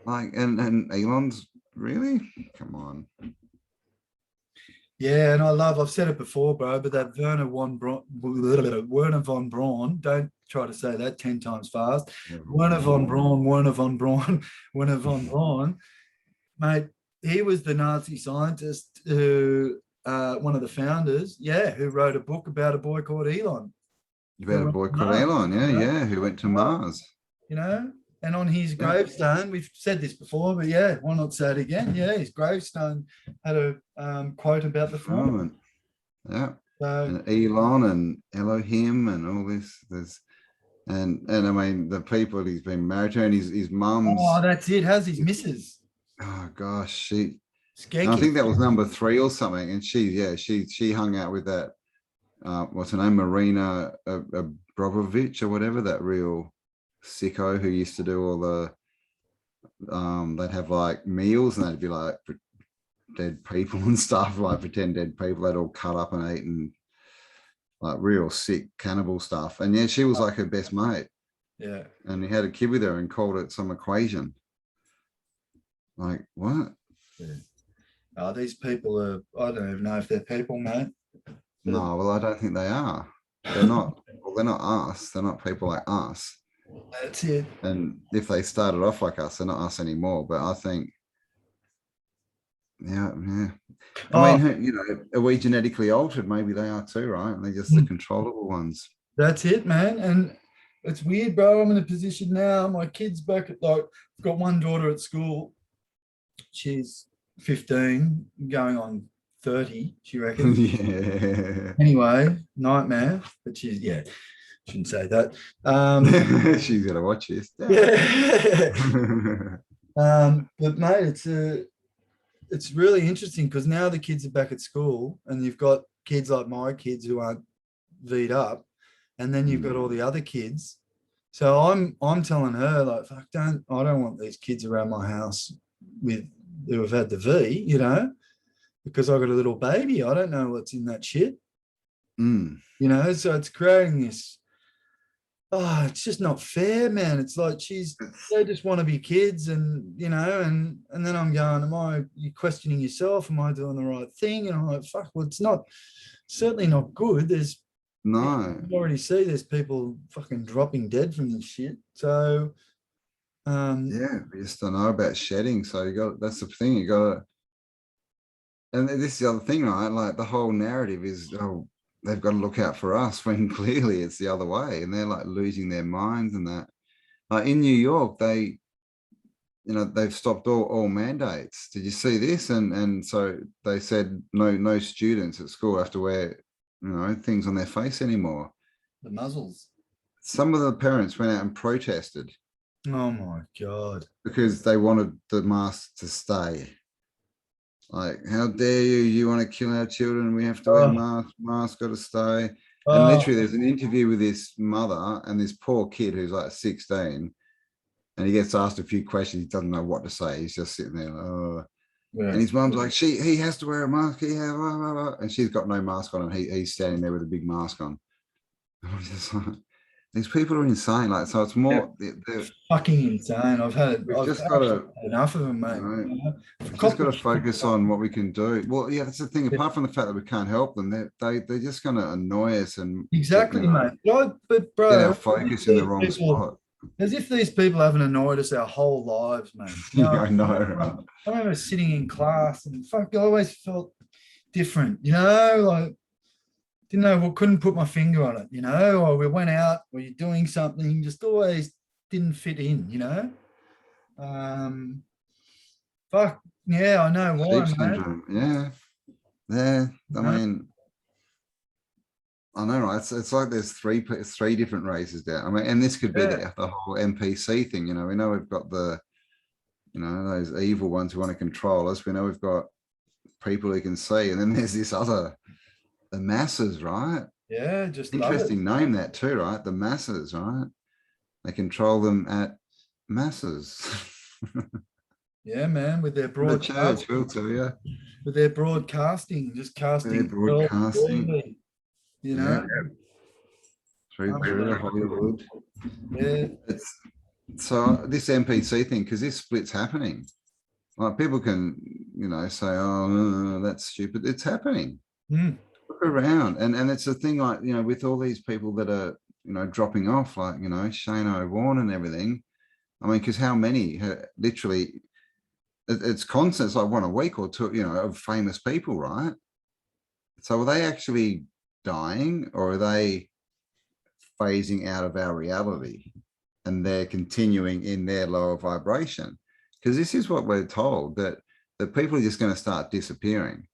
Like, and Elon's really, come on. Yeah, and I've said it before, bro, but that Werner von Braun, don't try to say that 10 times fast. Werner von Braun, mate, he was the Nazi scientist who, one of the founders, who wrote a book about a boy called Elon. About a boy called Elon, who went to Mars. And on his gravestone, we've said this before, but why not say it again? Yeah, his gravestone had a quote about the film. Yeah. So, and Elon and Elohim and all this. And I mean, the people he's been married to, and his mum's. Oh, that's it. How's his missus? Oh gosh, I think that was number 3 or something. And she hung out with that. What's her name? Marina Abrovich or whatever, that real sicko who used to do all the they'd have like meals, and they'd be like dead people and stuff, like pretend dead people. They'd all cut up and eat, and like real sick cannibal stuff. And yeah, she was like her best mate. Yeah. And he had a kid with her and called it some equation. Like, what? Yeah. These people are, I don't even know if they're people, mate. No, well, I don't think they are. They're not, well, they're not us. They're not people like us. That's it. And if they started off like us, they're not us anymore. But I think, yeah. I mean, you know, are we genetically altered? Maybe they are too, right? And they're just the controllable ones. That's it, man. And it's weird, bro. I'm in a position now. My kid's back at, like, I've got one daughter at school. She's 15, going on 30, she reckons. Yeah. Anyway, nightmare. But she's, yeah, shouldn't say that. She's gonna watch this. Yeah. But mate, it's really interesting because now the kids are back at school and you've got kids like my kids who aren't V'd up, and then you've got all the other kids. So I'm telling her, like, fuck, I don't want these kids around my house who have had the V, you know, because I've got a little baby. I don't know what's in that shit. You know, so it's creating this, it's just not fair, man. It's like they just want to be kids, and you know, and then I'm going, you questioning yourself? Am I doing the right thing? And I'm like, fuck, well, it's certainly not good. No. You already see there's people fucking dropping dead from this shit. So yeah, we just don't know about shedding. So that's the thing, you got to, and this is the other thing, right? Like the whole narrative is, oh, they've got to look out for us, when clearly it's the other way, and they're like losing their minds. And that, in New York, they've stopped all mandates. Did you see this? And so they said no students at school have to wear, things on their face anymore. The muzzles. Some of the parents went out and protested. Oh my God. Because they wanted the mask to stay. Like, how dare you? You want to kill our children? We have to wear masks. Masks got to stay. And literally, there's an interview with this mother and this poor kid who's like 16, and he gets asked a few questions. He doesn't know what to say. He's just sitting there. Yeah. And his mum's like, he has to wear a mask. And she's got no mask on, and he's standing there with a big mask on. I'm just like, these people are insane. Like, so it's more they're fucking insane. I've had enough of them, mate. We've just got to focus on what we can do. Well, yeah, that's the thing. Apart from the fact that we can't help them, they're just going to annoy us and exactly, mate. But bro, get our focus in the wrong spot. As if these people haven't annoyed us our whole lives, mate. I know. I remember sitting in class and fuck, I always felt different, like. Didn't know, couldn't put my finger on it, or we went out, or you're doing something, just always didn't fit in, fuck, yeah, I know why, mate. Yeah. I mean, I know, right? It's like there's three different races there. I mean, and this could be the whole NPC thing, we know we've got the, those evil ones who want to control us. We know we've got people who can see, and then there's this other, the masses, right? Yeah, just interesting name, that too, right? The masses, right? They control them at masses. Yeah, man, with their broadcasting. With their broadcasting, just casting. Their broadcasting. Through Hollywood. Yeah. So this NPC thing, because this split's happening. Like, people can, say, oh, that's stupid. It's happening. Look around, and it's a thing, like, with all these people that are dropping off, like Shane O'Warren and everything. I mean, because how many literally, it's constant. It's like one a week or two, of famous people, right? So are they actually dying, or are they phasing out of our reality and they're continuing in their lower vibration? Because this is what we're told, that people are just going to start disappearing.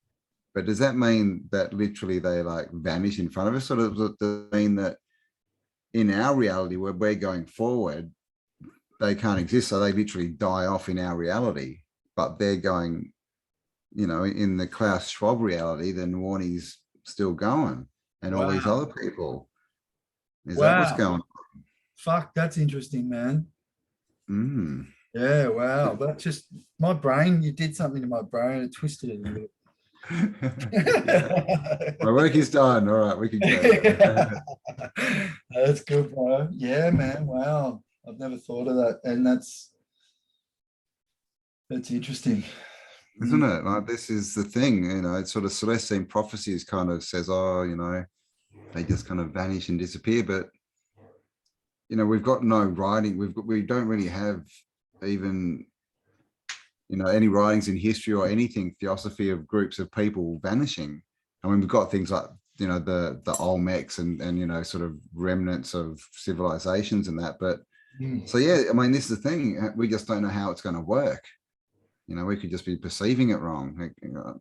But does that mean that literally they like vanish in front of us? Or does it mean that in our reality, where we're going forward, they can't exist? So they literally die off in our reality, but they're going, in the Klaus Schwab reality, then Warnie's still going, and all these other people. Is that what's going on? Fuck, that's interesting, man. Yeah, wow. That's just my brain. You did something to my brain. It twisted it a bit. Yeah. My work is done. All right, we can go. That's good, bro. Yeah, man. Wow. I've never thought of that. And that's interesting. Isn't it? Like, this is the thing, it's sort of Celestine prophecies kind of says, oh, they just kind of vanish and disappear. But, we've got no writing. We don't really have even, any writings in history or anything, theosophy of groups of people vanishing. I mean, we've got things like, the Olmecs and sort of remnants of civilizations and that. But so, yeah, I mean, this is the thing. We just don't know how it's going to work. We could just be perceiving it wrong,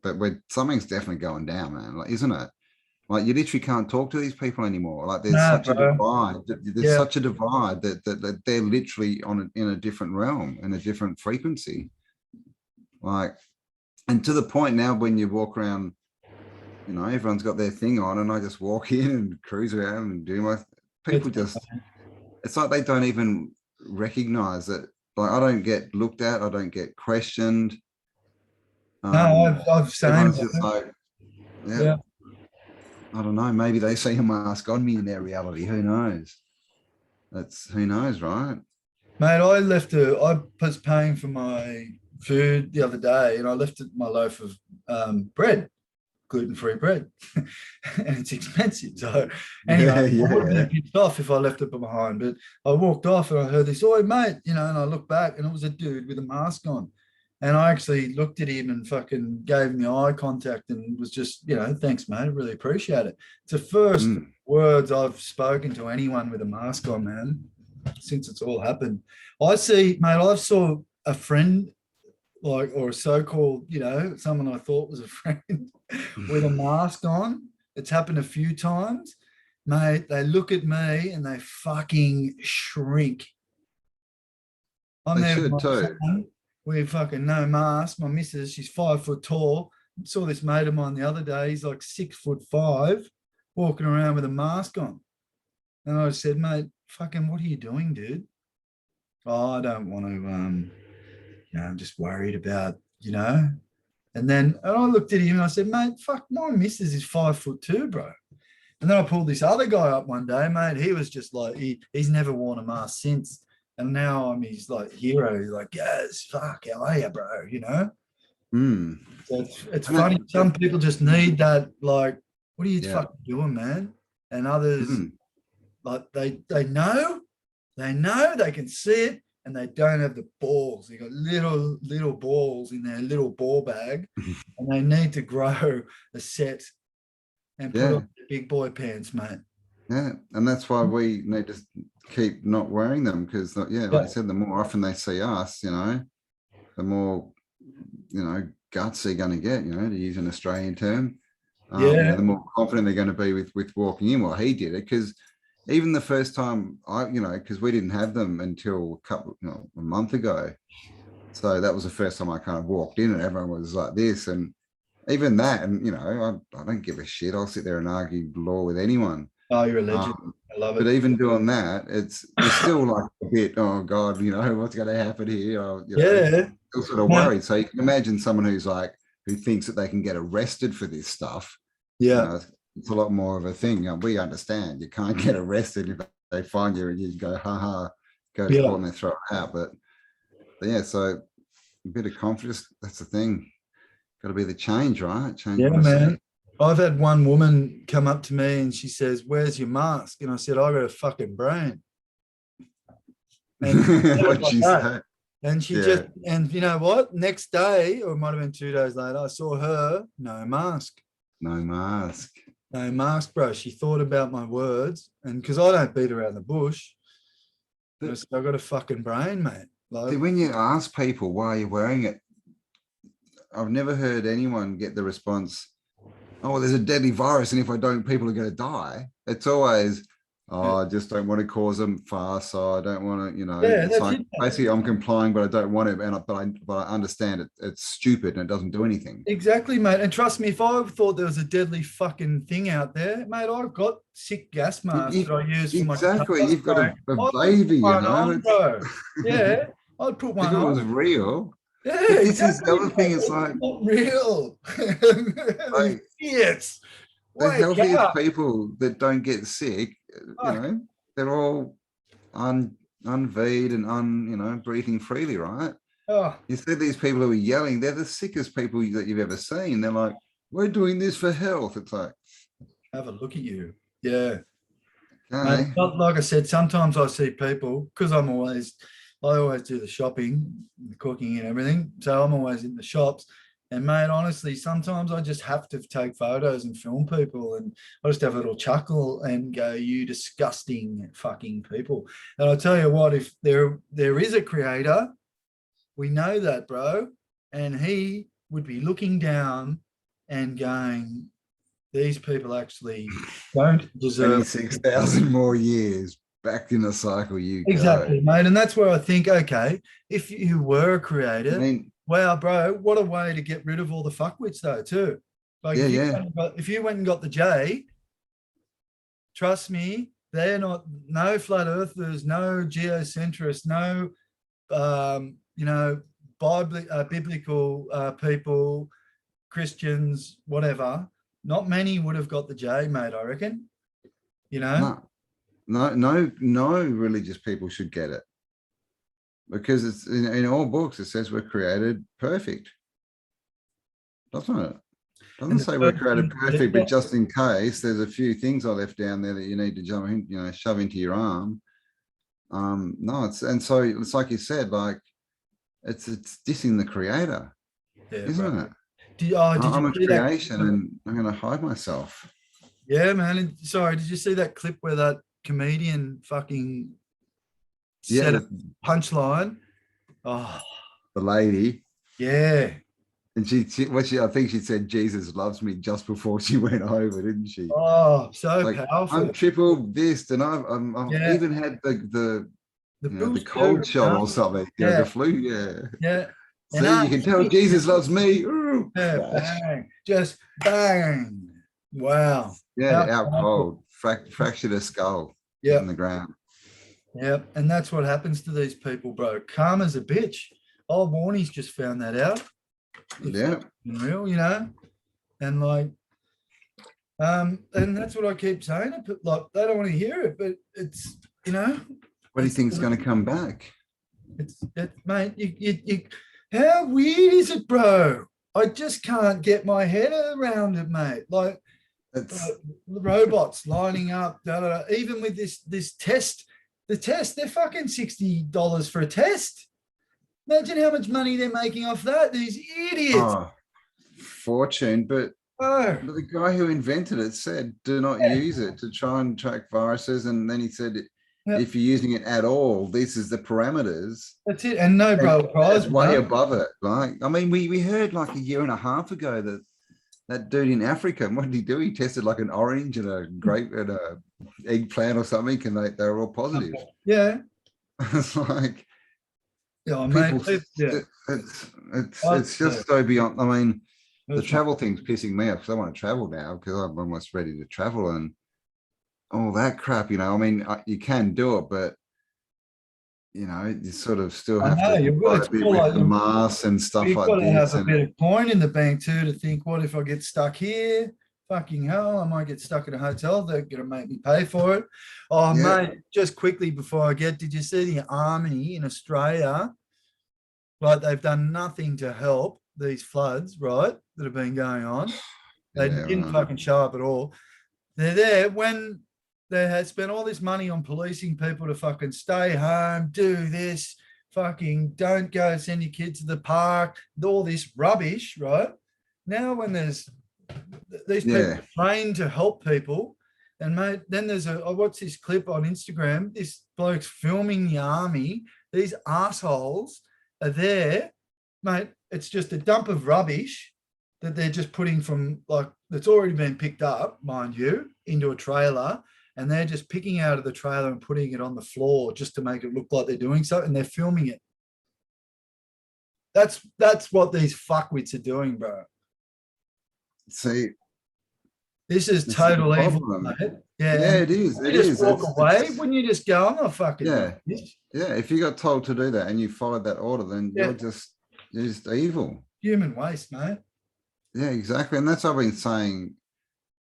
but something's definitely going down, man. Like, isn't it? Like, you literally can't talk to these people anymore. Like, there's such a divide. There's such a divide that they're literally in a different realm, in a different frequency. Like, and to the point now when you walk around, everyone's got their thing on, and I just walk in and cruise around and do my. People it's like they don't even recognize that. Like, I don't get looked at. I don't get questioned. No, I've seen. Just like, yeah. I don't know. Maybe they see a mask on me in their reality. Who knows? Who knows, right? Mate, I was paying for my food the other day, and I left my loaf of bread, gluten-free bread, and it's expensive. So anyway, I wouldn't have pissed off if I left it behind. But I walked off and I heard this, "Oi, mate," and I looked back and it was a dude with a mask on. And I actually looked at him and fucking gave him the eye contact and was just, thanks, mate. I really appreciate it. It's the first words I've spoken to anyone with a mask on, man, since it's all happened. I saw a friend, or a so-called, someone I thought was a friend with a mask on. It's happened a few times. Mate, they look at me and they fucking shrink. I'm there with my son. We fucking no mask. My missus, she's 5 foot tall. I saw this mate of mine the other day. He's like 6'5", walking around with a mask on. And I said, mate, fucking, what are you doing, dude? Oh, I don't want to, I'm just worried about, And I looked at him and I said, mate, fuck, my missus is 5'2", bro. And then I pulled this other guy up one day, mate. He was just like, he's never worn a mask since. And now I'm his like hero. He's like, yes, fuck, how are you, bro? So it's funny. Some people just need that, like, what are you fucking doing, man? And others, like, they know they can see it, and they don't have the balls. They got little balls in their little ball bag, and they need to grow a set and put on the big boy pants, mate. Yeah, and that's why we need to keep not wearing them, because, like I said, the more often they see us, the more, guts they're going to get, to use an Australian term. The more confident they're going to be with walking in. Well, he did it, because even the first time because we didn't have them until a month ago. So that was the first time I kind of walked in and everyone was like this. And even that, and, I don't give a shit. I'll sit there and argue law with anyone. Oh, you're a legend. I love it. But even doing that, it's still like a bit, oh God, what's going to happen here? Still sort of worried. So you can imagine someone who thinks that they can get arrested for this stuff. Yeah. It's a lot more of a thing. We understand you can't get arrested if they find you and you go, go to court and they throw it out. But yeah, so a bit of confidence, that's the thing. Got to be the change, right? Change. Yeah, man. I've had one woman come up to me and she says, "Where's your mask?" And I said, "I got a fucking brain." And what'd she say? And she and you know what? Next day, or it might have been 2 days later, I saw her, no mask. No mask. No mask, bro. She thought about my words, and because I don't beat around the bush, I said, I got a fucking brain, mate. Like, when you ask people why you're wearing it, I've never heard anyone get the response, "Oh, there's a deadly virus, and if I don't, people are going to die." It's always, "Oh, I just don't want to cause them fuss. So I don't want to, it's like basically I'm complying, but I don't want to. But I understand it's stupid and it doesn't do anything." Exactly, mate. And trust me, if I thought there was a deadly fucking thing out there, mate, I've got sick gas masks that I use for my exactly. You've got a baby, bro. Yeah, I'd put one if it on. was real. Yeah, But this exactly. is the other thing. It's like not real. like Idiots. the Wake healthiest up. people that don't get sick, Fuck. they're all unveed and breathing freely, right? Oh, You see these people who are yelling, they're the sickest people that you've ever seen. They're like, we're doing this for health. It's like, have a look at you. Yeah. okay. But like I said, sometimes I see people because I always do the shopping, the cooking, and everything. So I'm always in the shops. And mate, honestly, sometimes I just have to take photos and film people, and I just have a little chuckle and go, "You disgusting fucking people." And I tell you what, if there is a creator, we know that, bro, and he would be looking down and going, "These people actually don't deserve." 26,000 more years back in the cycle you go. Exactly, mate. And that's where I think, okay, if you were a I creator, mean, wow, bro, what a way to get rid of all the fuckwits, though, too. Like yeah, if you yeah. if you went and got the J, trust me, they're not no flat earthers, no geocentrists, no biblical people, Christians, whatever. Not many would have got the J, mate, I reckon. You know? No religious people should get it, because it's in all books it says we're created perfect, doesn't it? Doesn't say we're created perfect, but just in case there's a few things I left down there that you need to jump in, shove into your arm. No, so it's like you said, like it's dissing the creator, isn't it? I'm a creation and I'm going to hide myself. Yeah, man. And sorry, did you see that clip where that comedian fucking said a punchline? Oh, the lady. Yeah. And I think she said Jesus loves me just before she went over, didn't she? Oh, so powerful. I'm triple this, and I've even had the cold shot or something. The flu. Yeah. See, you can tell Jesus loves me. Ooh, bang. Just bang. Wow. Yeah, out cold. Fractured a skull in the ground. Yep. And that's what happens to these people, bro. Karma's a bitch. Old Warnie's just found that out. It's real, and like, and that's what I keep saying. But like, they don't want to hear it, but it's, What do you think's going to come back? Mate. You how weird is it, bro? I just can't get my head around it, mate. Like, robots lining up, even with this test. The test, they're fucking $60 for a test. Imagine how much money they're making off that. These idiots. Oh, fortune. But the guy who invented it said, do not use it to try and track viruses. And then he said, if you're using it at all, this is the parameters. That's it. And no, bro, prize way above it. Like, I mean, we heard like a year and a half ago that dude in Africa, what did he do? He tested like an orange and a grape and a eggplant or something, and they were all positive. Yeah. It's like, mate. It's just so beyond. I mean, the travel thing's pissing me off because I want to travel now because I'm almost ready to travel and all that crap. I mean, you can do it, but you sort of still have to with the masks and stuff like this. You've got to have a bit of coin in the bank too to think, what if I get stuck here? Fucking hell, I might get stuck in a hotel. They're going to make me pay for it. Oh, mate, just quickly before I did you see the army in Australia? Like, they've done nothing to help these floods, right, that have been going on. They didn't fucking show up at all. They're there when they had spent all this money on policing people to fucking stay home, do this, fucking don't go send your kids to the park, all this rubbish, right? Now when there's these people trained to help people, and mate, then I watched this clip on Instagram, this bloke's filming the army, these assholes are there, mate, it's just a dump of rubbish that they're just putting from, like, that's already been picked up, mind you, into a trailer, and they're just picking out of the trailer and putting it on the floor just to make it look like they're doing so, and they're filming it. That's what these fuckwits are doing, bro. See, this is total evil, mate. Yeah, it is. You just walk away. Wouldn't you just go, I'm not fucking if you got told to do that and you followed that order, then you're just just evil. Human waste, mate. Yeah, exactly. And that's what I've been saying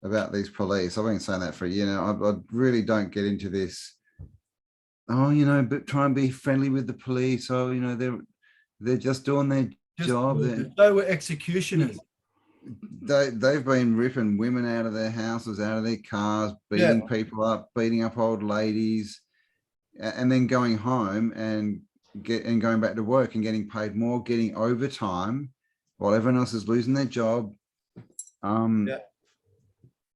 about these police. I've been saying that for a year now. I really don't get into this. Oh, but try and be friendly with the police. Oh, they're just doing their job. They were executioners. They've been ripping women out of their houses, out of their cars, beating people up, beating up old ladies, and then going home and going back to work and getting paid more, getting overtime while everyone else is losing their job.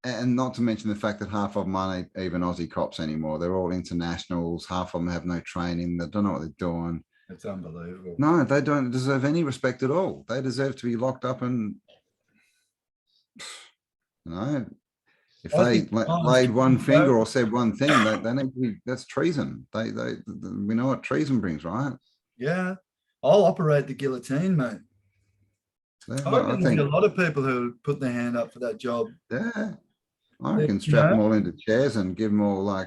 And not to mention the fact that half of them aren't even Aussie cops anymore. They're all internationals. Half of them have no training. They don't know what they're doing. It's unbelievable. No, they don't deserve any respect at all. They deserve to be locked up and, if they laid one finger or said one thing, they need to be, that's treason. We know what treason brings, right? Yeah. I'll operate the guillotine, mate. I think a lot of people who put their hand up for that job. Yeah. I can strap them all into chairs and give them all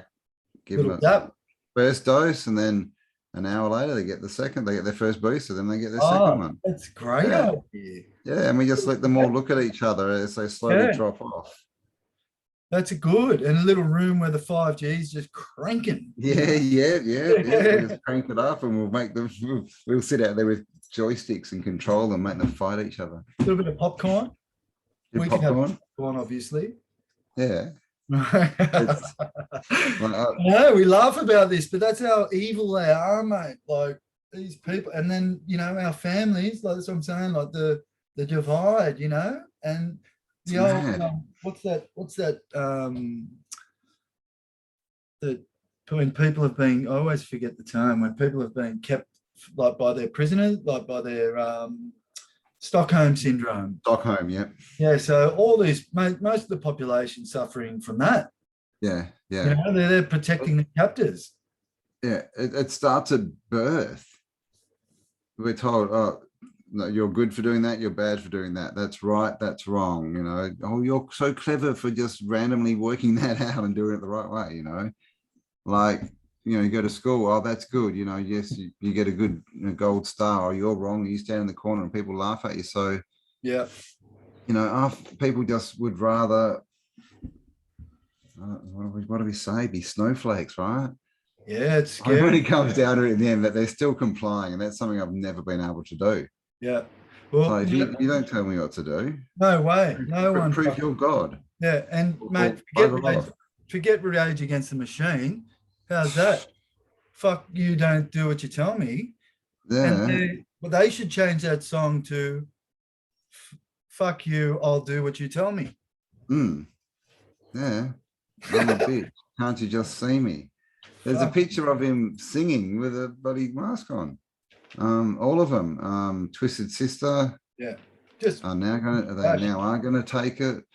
give them a first dose, and then an hour later they get their first booster, then they get their second one. That's great idea. Yeah, and we just let them all look at each other as they slowly drop off. That's good. And a little room where the 5G's just cranking. Yeah. We'll just crank it up, and we'll make them. We'll sit out there with joysticks and control them, make them fight each other. A little bit of popcorn. We can have popcorn, obviously. Yeah. No, we laugh about this, but that's how evil they are, mate. Like these people, and then our families. Like that's what I'm saying. Like the divide, and the old what's that? That when people have been, I always forget the term, when people have been kept like by their prisoners, like by their Stockholm syndrome. Stockholm, yeah. Yeah, so all these, most of the population suffering from that. Yeah. They're protecting the captors. Yeah, it starts at birth. We're told, oh, no, you're good for doing that, you're bad for doing that. That's right, that's wrong, Oh, you're so clever for just randomly working that out and doing it the right way, Like, you go to school, oh, that's good, yes, you get a good gold star, or you're wrong, you stand in the corner and people laugh at you. So, people just would rather, what do we say, be snowflakes, right? Yeah, it's scary. It really comes down to it in the end that they're still complying, and that's something I've never been able to do. Yeah. Well, so if you don't tell me what to do. No way. No one. Prove you're God. Yeah, and mate, forget Rage Against the Machine. How's that? Fuck you, don't do what you tell me. Yeah. But they should change that song to fuck you, I'll do what you tell me. Yeah. I'm a bitch. Can't you just see me? There's a picture of him singing with a bloody mask on. All of them. Twisted Sister. Yeah. Are now gonna take it.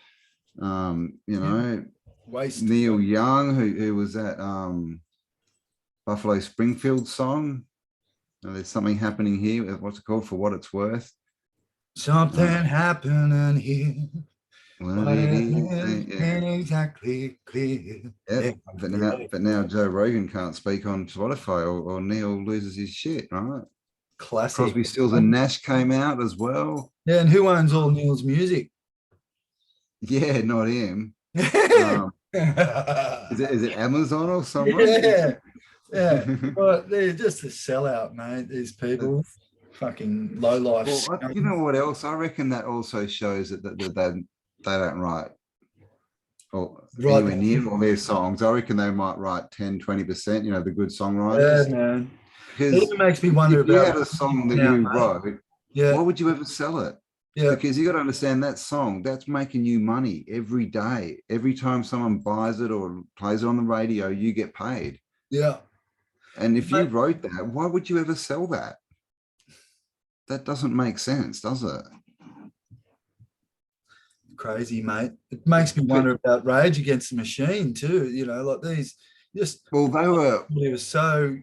Waste. Neil Young, who was at Buffalo Springfield song. There's something happening here. What's it called? For What It's Worth. Something happening here. Well, it is exactly clear. Yeah, but now Joe Rogan can't speak on Spotify, or Neil loses his shit, right? Classic. Crosby, Stills and Nash came out as well. Yeah, and who owns all Neil's music? Yeah, not him. Is it Amazon or someone? Yeah. But they're just a sellout, mate. These people, fucking low life. Well, you know what else? I reckon that also shows that they don't write anywhere near all their songs. I reckon they might write 10-20%. The good songwriters. Yeah, man. It makes me wonder if about. You had a song that you wrote. Yeah. Why would you ever sell it? Yeah. Because you got to understand that song, that's making you money every day. Every time someone buys it or plays it on the radio, you get paid. Yeah. And if you wrote that, why would you ever sell that? That doesn't make sense, does it? Crazy, mate. It makes me wonder about Rage Against the Machine too. Like these just. Well, they were. It was so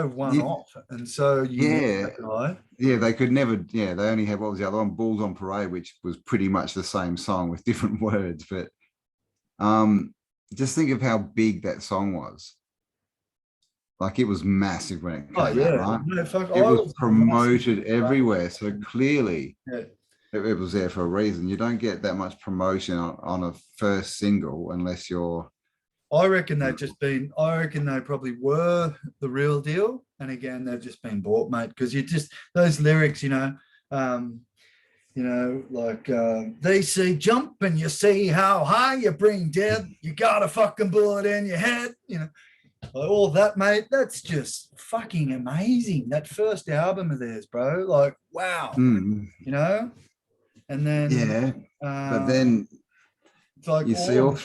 one-off, and so they could never. Yeah, they only had, what was the other one? Bulls on Parade, which was pretty much the same song with different words. But just think of how big that song was. Like it was massive when it came Oh yeah, out, right? no, fuck, It I was was a promoted massive everywhere. So clearly yeah. it was there for a reason. You don't get that much promotion on a first single unless you're, I reckon you they've just been, I reckon they probably were the real deal. And again, they've just been bought, mate. Because you just, those lyrics, like they say jump and you see how high you bring dead. You got a fucking bullet in your head, like all that, mate. That's just fucking amazing. That first album of theirs, bro. Like, wow, mm, and then yeah. But um, then it's like you see all,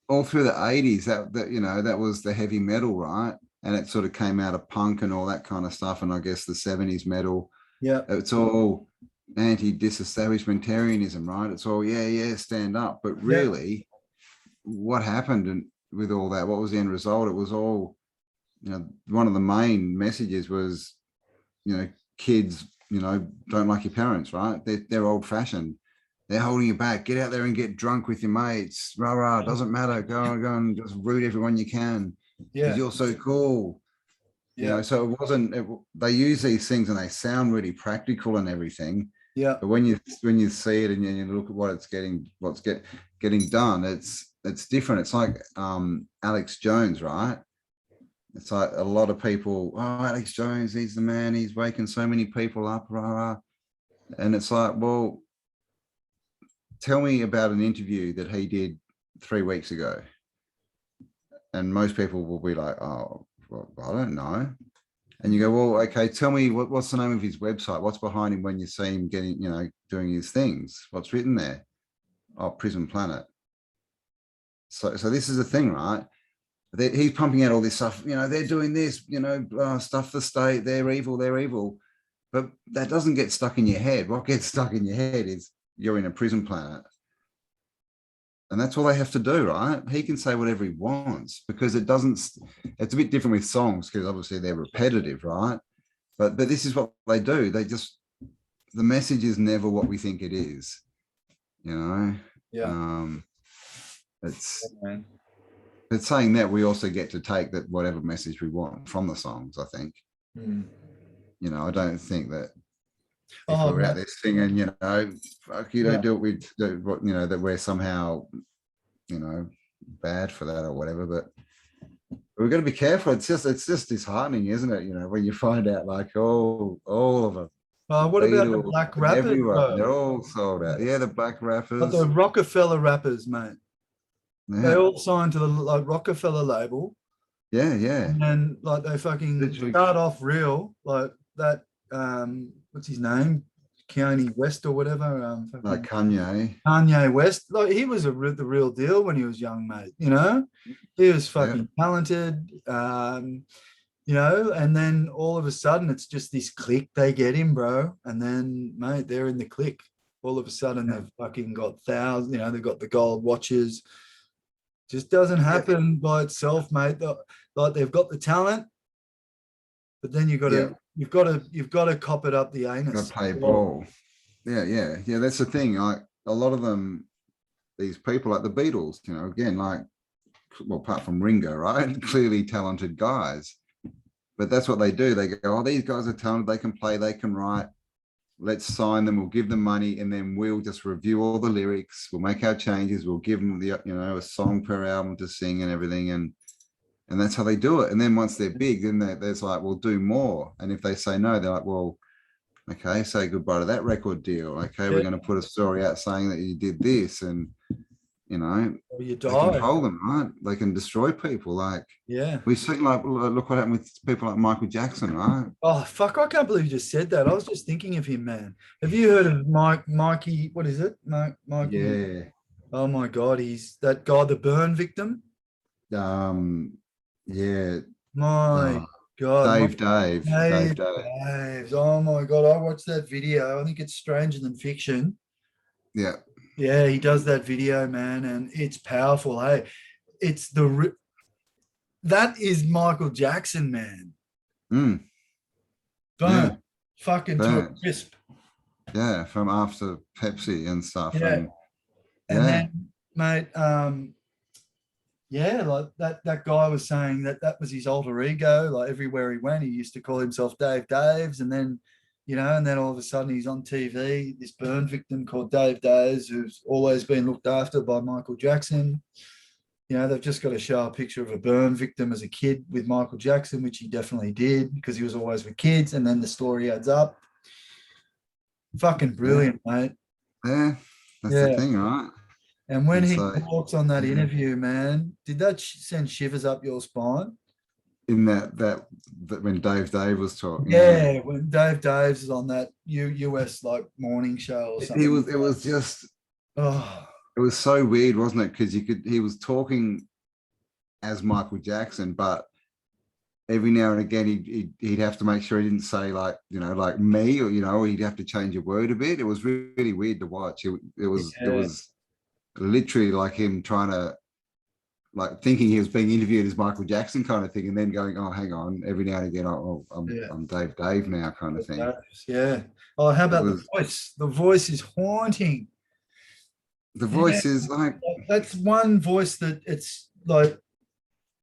all through the 80s that was the heavy metal, right? And it sort of came out of punk and all that kind of stuff. And I guess the 70s metal, yeah, it's all anti-disestablishmentarianism, right? It's all stand up. But yeah, really, what happened with all that? What was the end result? It was all, one of the main messages was, kids, don't like your parents, right? They're old fashioned. They're holding you back. Get out there and get drunk with your mates. Rah, rah, doesn't matter. Go and just root everyone you can because yeah, you're so cool. yeah, So it wasn't, they use these things and they sound really practical and everything. yeah. But when you see it and you look at what's getting done, it's different. It's like Alex Jones, right? It's like a lot of people, Alex Jones, he's the man, he's waking so many people up, rah, rah. And it's like, well, tell me about an interview that he did 3 weeks ago. And most people will be like, oh, well, I don't know. And you go, well, okay, tell me what's the name of his website? What's behind him when you see him getting, doing his things? What's written there? Oh, Prison Planet. So this is the thing, right? He's pumping out all this stuff. They're doing this, stuff the state. They're evil. But that doesn't get stuck in your head. What gets stuck in your head is you're in a prison planet. And that's all they have to do, right? He can say whatever he wants because it's a bit different with songs because obviously they're repetitive, right? But this is what they do. The message is never what we think it is, Yeah. But saying that, we also get to take that whatever message we want from the songs, I think. I don't think that if we're out there singing, fuck you, don't do it, that we're somehow, bad for that or whatever. But we've got to be careful. It's just disheartening, isn't it? When you find out like all of them. What about the black rappers? Everyone, they're all sold out. Yeah, the black rappers. But the Rockefeller rappers, mate. Yeah. They all signed to the Rockefeller label. Yeah. And they fucking start off real like that. What's his name? Kanye West or whatever. Like Kanye West. Like he was the real deal when he was young, mate. He was fucking talented. And then all of a sudden it's just this clique they get him, bro. And then, mate, they're in the clique. All of a sudden they've fucking got thousands. They've got the gold watches. Just doesn't happen by itself, mate. Like they've got the talent, but then you've got to cop it up the anus. Got to play ball. Yeah. That's the thing. Like a lot of them, these people like the Beatles, again, apart from Ringo, right? Clearly talented guys, but that's what they do. They go, oh, these guys are talented. They can play. They can write. Let's sign them. We'll give them money, and then we'll just review all the lyrics. We'll make our changes. We'll give them a song per album to sing and everything, and that's how they do it. And then once they're big, then there's like, we'll do more. And if they say no, they're like, well, okay, say goodbye to that record deal. Okay, we're going to put a story out saying that you did this, and you they control them, right? They can destroy people. We've seen look what happened with people like Michael Jackson, right? Oh fuck, I can't believe you just said that. I was just thinking of him, man. Have you heard of Mikey, what is it? Mikey? Yeah. Oh my god, he's that guy, the burn victim. Yeah. My god. Dave. Oh my god, I watched that video. I think it's Stranger Than Fiction. Yeah. Yeah, he does that video, man, and it's powerful. Hey, it's that is Michael Jackson, man. Burn, fucking to a crisp. Yeah, from after Pepsi and stuff. Yeah. And then, mate, Yeah, like that guy was saying that was his alter ego. Like everywhere he went, he used to call himself Dave Daves, and then, and then all of a sudden he's on TV. This burn victim called Dave Daves, who's always been looked after by Michael Jackson. They've just got to show a picture of a burn victim as a kid with Michael Jackson, which he definitely did because he was always with kids, and then the story adds up. Fucking brilliant, mate. Yeah, that's the thing, right? And when he talks on that interview, man, did that send shivers up your spine? In that when Dave was talking. Yeah, when Dave Daves is on that US like morning show or something. It was just, it was so weird, wasn't it? Because he was talking as Michael Jackson, but every now and again he'd have to make sure he didn't say like, like me, or, he'd have to change a word a bit. It was really weird to watch. It was literally like him trying to, like, thinking he was being interviewed as Michael Jackson kind of thing, and then going, oh, hang on, every now and again, I'm Dave now kind of thing. Yeah. Oh, how about the voice? The voice is haunting. The voice is like, that's one voice that it's like,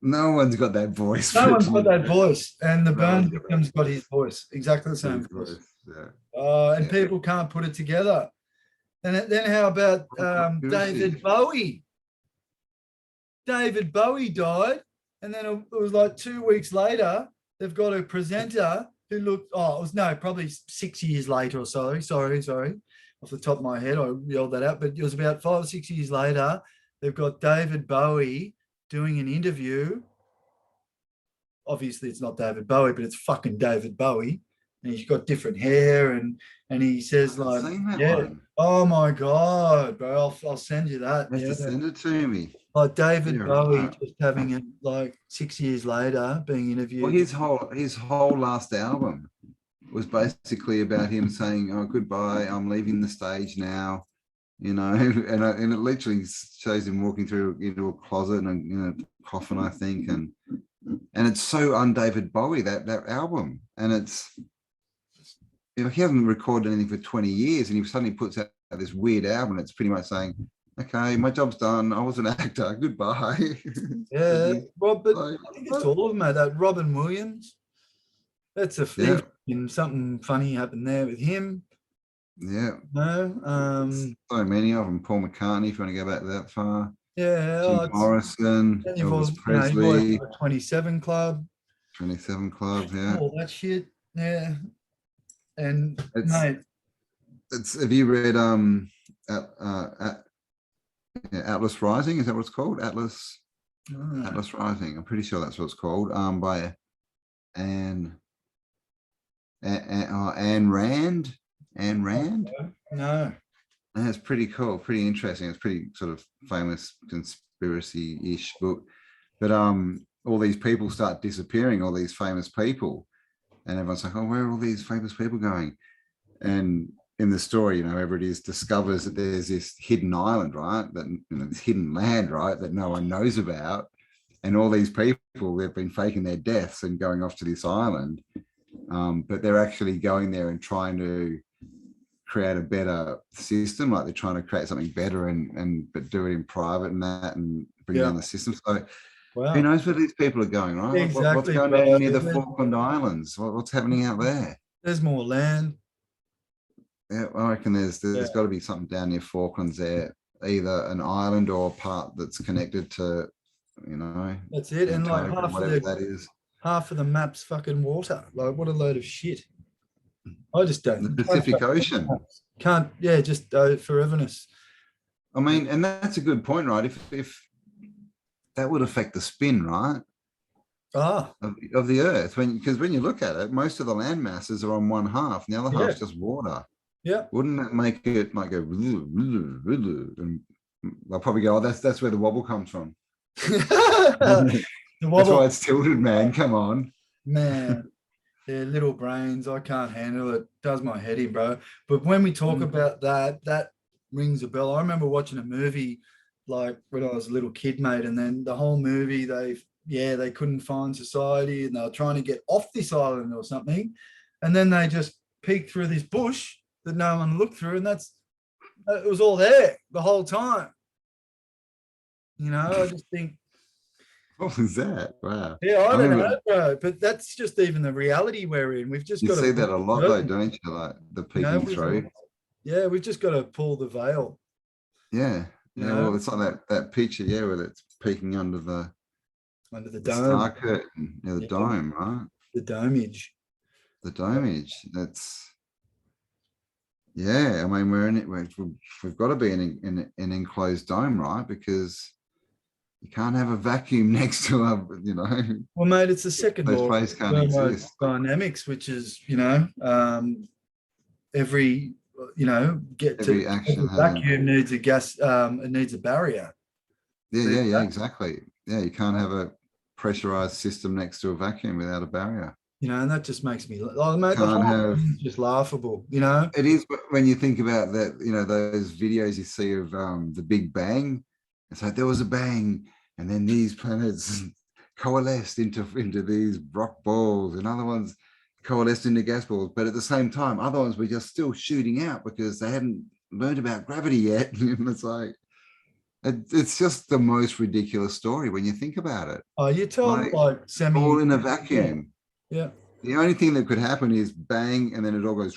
no one's got that voice. No one's got that voice, and the burn victim's got his voice, exactly the same voice. Yeah. And people can't put it together. And then how about David Bowie? David Bowie died, and then it was like 2 weeks later, they've got a presenter who looked, probably 6 years later or so. Sorry. Off the top of my head, I yelled that out, but it was about 5 or 6 years later, they've got David Bowie doing an interview. Obviously, it's not David Bowie, but it's fucking David Bowie. And he's got different hair, and he says like, oh my God, bro, I'll send you that. Send it to me. Like David Bowie just having it like 6 years later being interviewed. Well, his whole last album was basically about him saying, oh, goodbye, I'm leaving the stage now, and it literally shows him walking through into a closet and a coffin, I think, and it's so un-David Bowie, that album, and it's, he hasn't recorded anything for 20 years, and he suddenly puts out this weird album. It's pretty much saying, okay, my job's done. I was an actor. Goodbye. Yeah, well, but I think it's all of them, mate. That Robin Williams, that's a thing. Something funny happened there with him. Yeah. No. So many of them. Paul McCartney, if you want to go back that far. Yeah. Jim Morrison. Elvis Presley. 27 Club. 27 Club. Yeah. All that shit. Yeah. And mate, have you read Atlas Rising? Is that what it's called? Atlas Rising. I'm pretty sure that's what it's called. By Anne Rand. Anne Rand. No. And it's pretty cool, pretty interesting. It's pretty sort of famous conspiracy-ish book. But all these people start disappearing, all these famous people. And everyone's like, oh, where are all these famous people going? And in the story, everybody discovers that there's this hidden island, right? That, this hidden land, right? That no one knows about. And all these people, they've been faking their deaths and going off to this island. But they're actually going there and trying to create a better system. Like they're trying to create something better but do it in private and bring down the system. So who knows where these people are going, right? Exactly, what's going on near the Falkland Islands? What's happening out there? There's more land. Yeah, I reckon there's got to be something down near Falklands there, either an island or a part that's connected to, That's it. And like half of the map's fucking water. Like, what a load of shit. I just don't. The Pacific Ocean. Can't. Yeah, just foreverness. I mean, and that's a good point, right? If that would affect the spin, right? Of the Earth, because when you look at it, most of the land masses are on one half, and the other half's just water. Yeah. Wouldn't that make it like go? And they'll probably go, oh, that's where the wobble comes from. That's why it's tilted, man. Come on, man. They're little brains. I can't handle it. Does my head in, bro. But when we talk about that rings a bell. I remember watching a movie like when I was a little kid, mate, and then the whole movie they couldn't find society and they were trying to get off this island or something, and then they just peeked through this bush that no one looked through, and it was all there the whole time. I just think What was that? Wow. Yeah, I don't know, bro. But that's just even the reality we're in. We've just You got see to, that a lot though, don't you? Like the peeking through. Yeah, we've just got to pull the veil. Yeah. You Yeah. know? Well, it's like that picture, yeah, where it's peeking under the dome. Star curtain, the dome, right? The domage. The domage. That's, yeah. I mean, we're in it. We've got to be in an enclosed dome, right? Because you can't have a vacuum next to a, Well, mate, it's the second law place can't exist. Thermodynamics, which is, every, Every action has vacuum needs a gas, it needs a barrier. Yeah, exactly. Yeah, you can't have a pressurized system next to a vacuum without a barrier. And that just makes me, mate, the whole thing's just laughable, It is when you think about that, those videos you see of the Big Bang. It's like there was a bang, and then these planets coalesced into these rock balls, and other ones coalesced into gas balls. But at the same time, other ones were just still shooting out because they hadn't learned about gravity yet. And it's like, it's just the most ridiculous story when you think about it. Oh, you told like semi all in a vacuum. Yeah. The only thing that could happen is bang, and then it all goes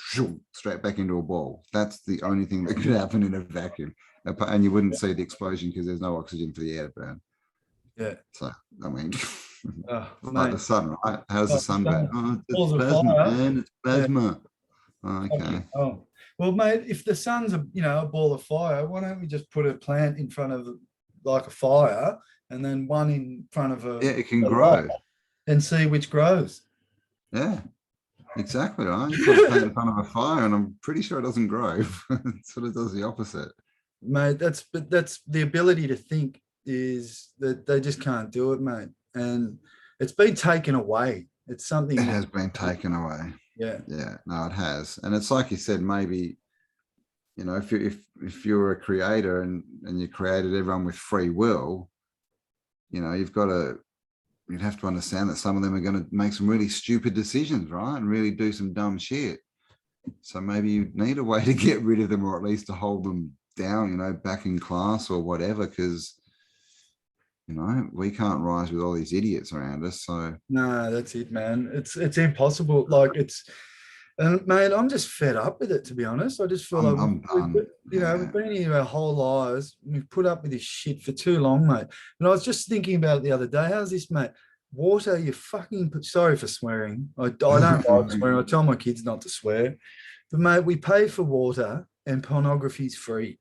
straight back into a ball. That's the only thing that could happen in a vacuum. And you wouldn't see the explosion because there's no oxygen for the air to burn. Yeah. So, I mean, like the sun, right? How's the sun burn? Oh, it's plasma, man. It's plasma. Yeah. Okay. Oh, well, mate, if the sun's a ball of fire, why don't we just put a plant in front of like a fire, and then one in front of it can grow, and see which grows. Yeah, exactly right. You put a plant in front of a fire, and I'm pretty sure it doesn't grow. It sort of does the opposite. Mate, that's the ability to think is that they just can't do it, mate. And it's been taken away. It's something it has been taken away. Yeah. No, it has. And it's like you said, maybe, if you're a creator and you created everyone with free will, you'd have to understand that some of them are going to make some really stupid decisions, right? And really do some dumb shit. So maybe you need a way to get rid of them, or at least to hold them down, back in class or whatever, because, we can't rise with all these idiots around us. So no, that's it, man. It's impossible. Like and mate, I'm just fed up with it, to be honest. I just feel I'm done. We've been here our whole lives. We've put up with this shit for too long, mate. And I was just thinking about it the other day. How's this, mate? Water, you fucking, sorry for swearing. I don't like swearing. I tell my kids not to swear. But, mate, we pay for water and pornography's free.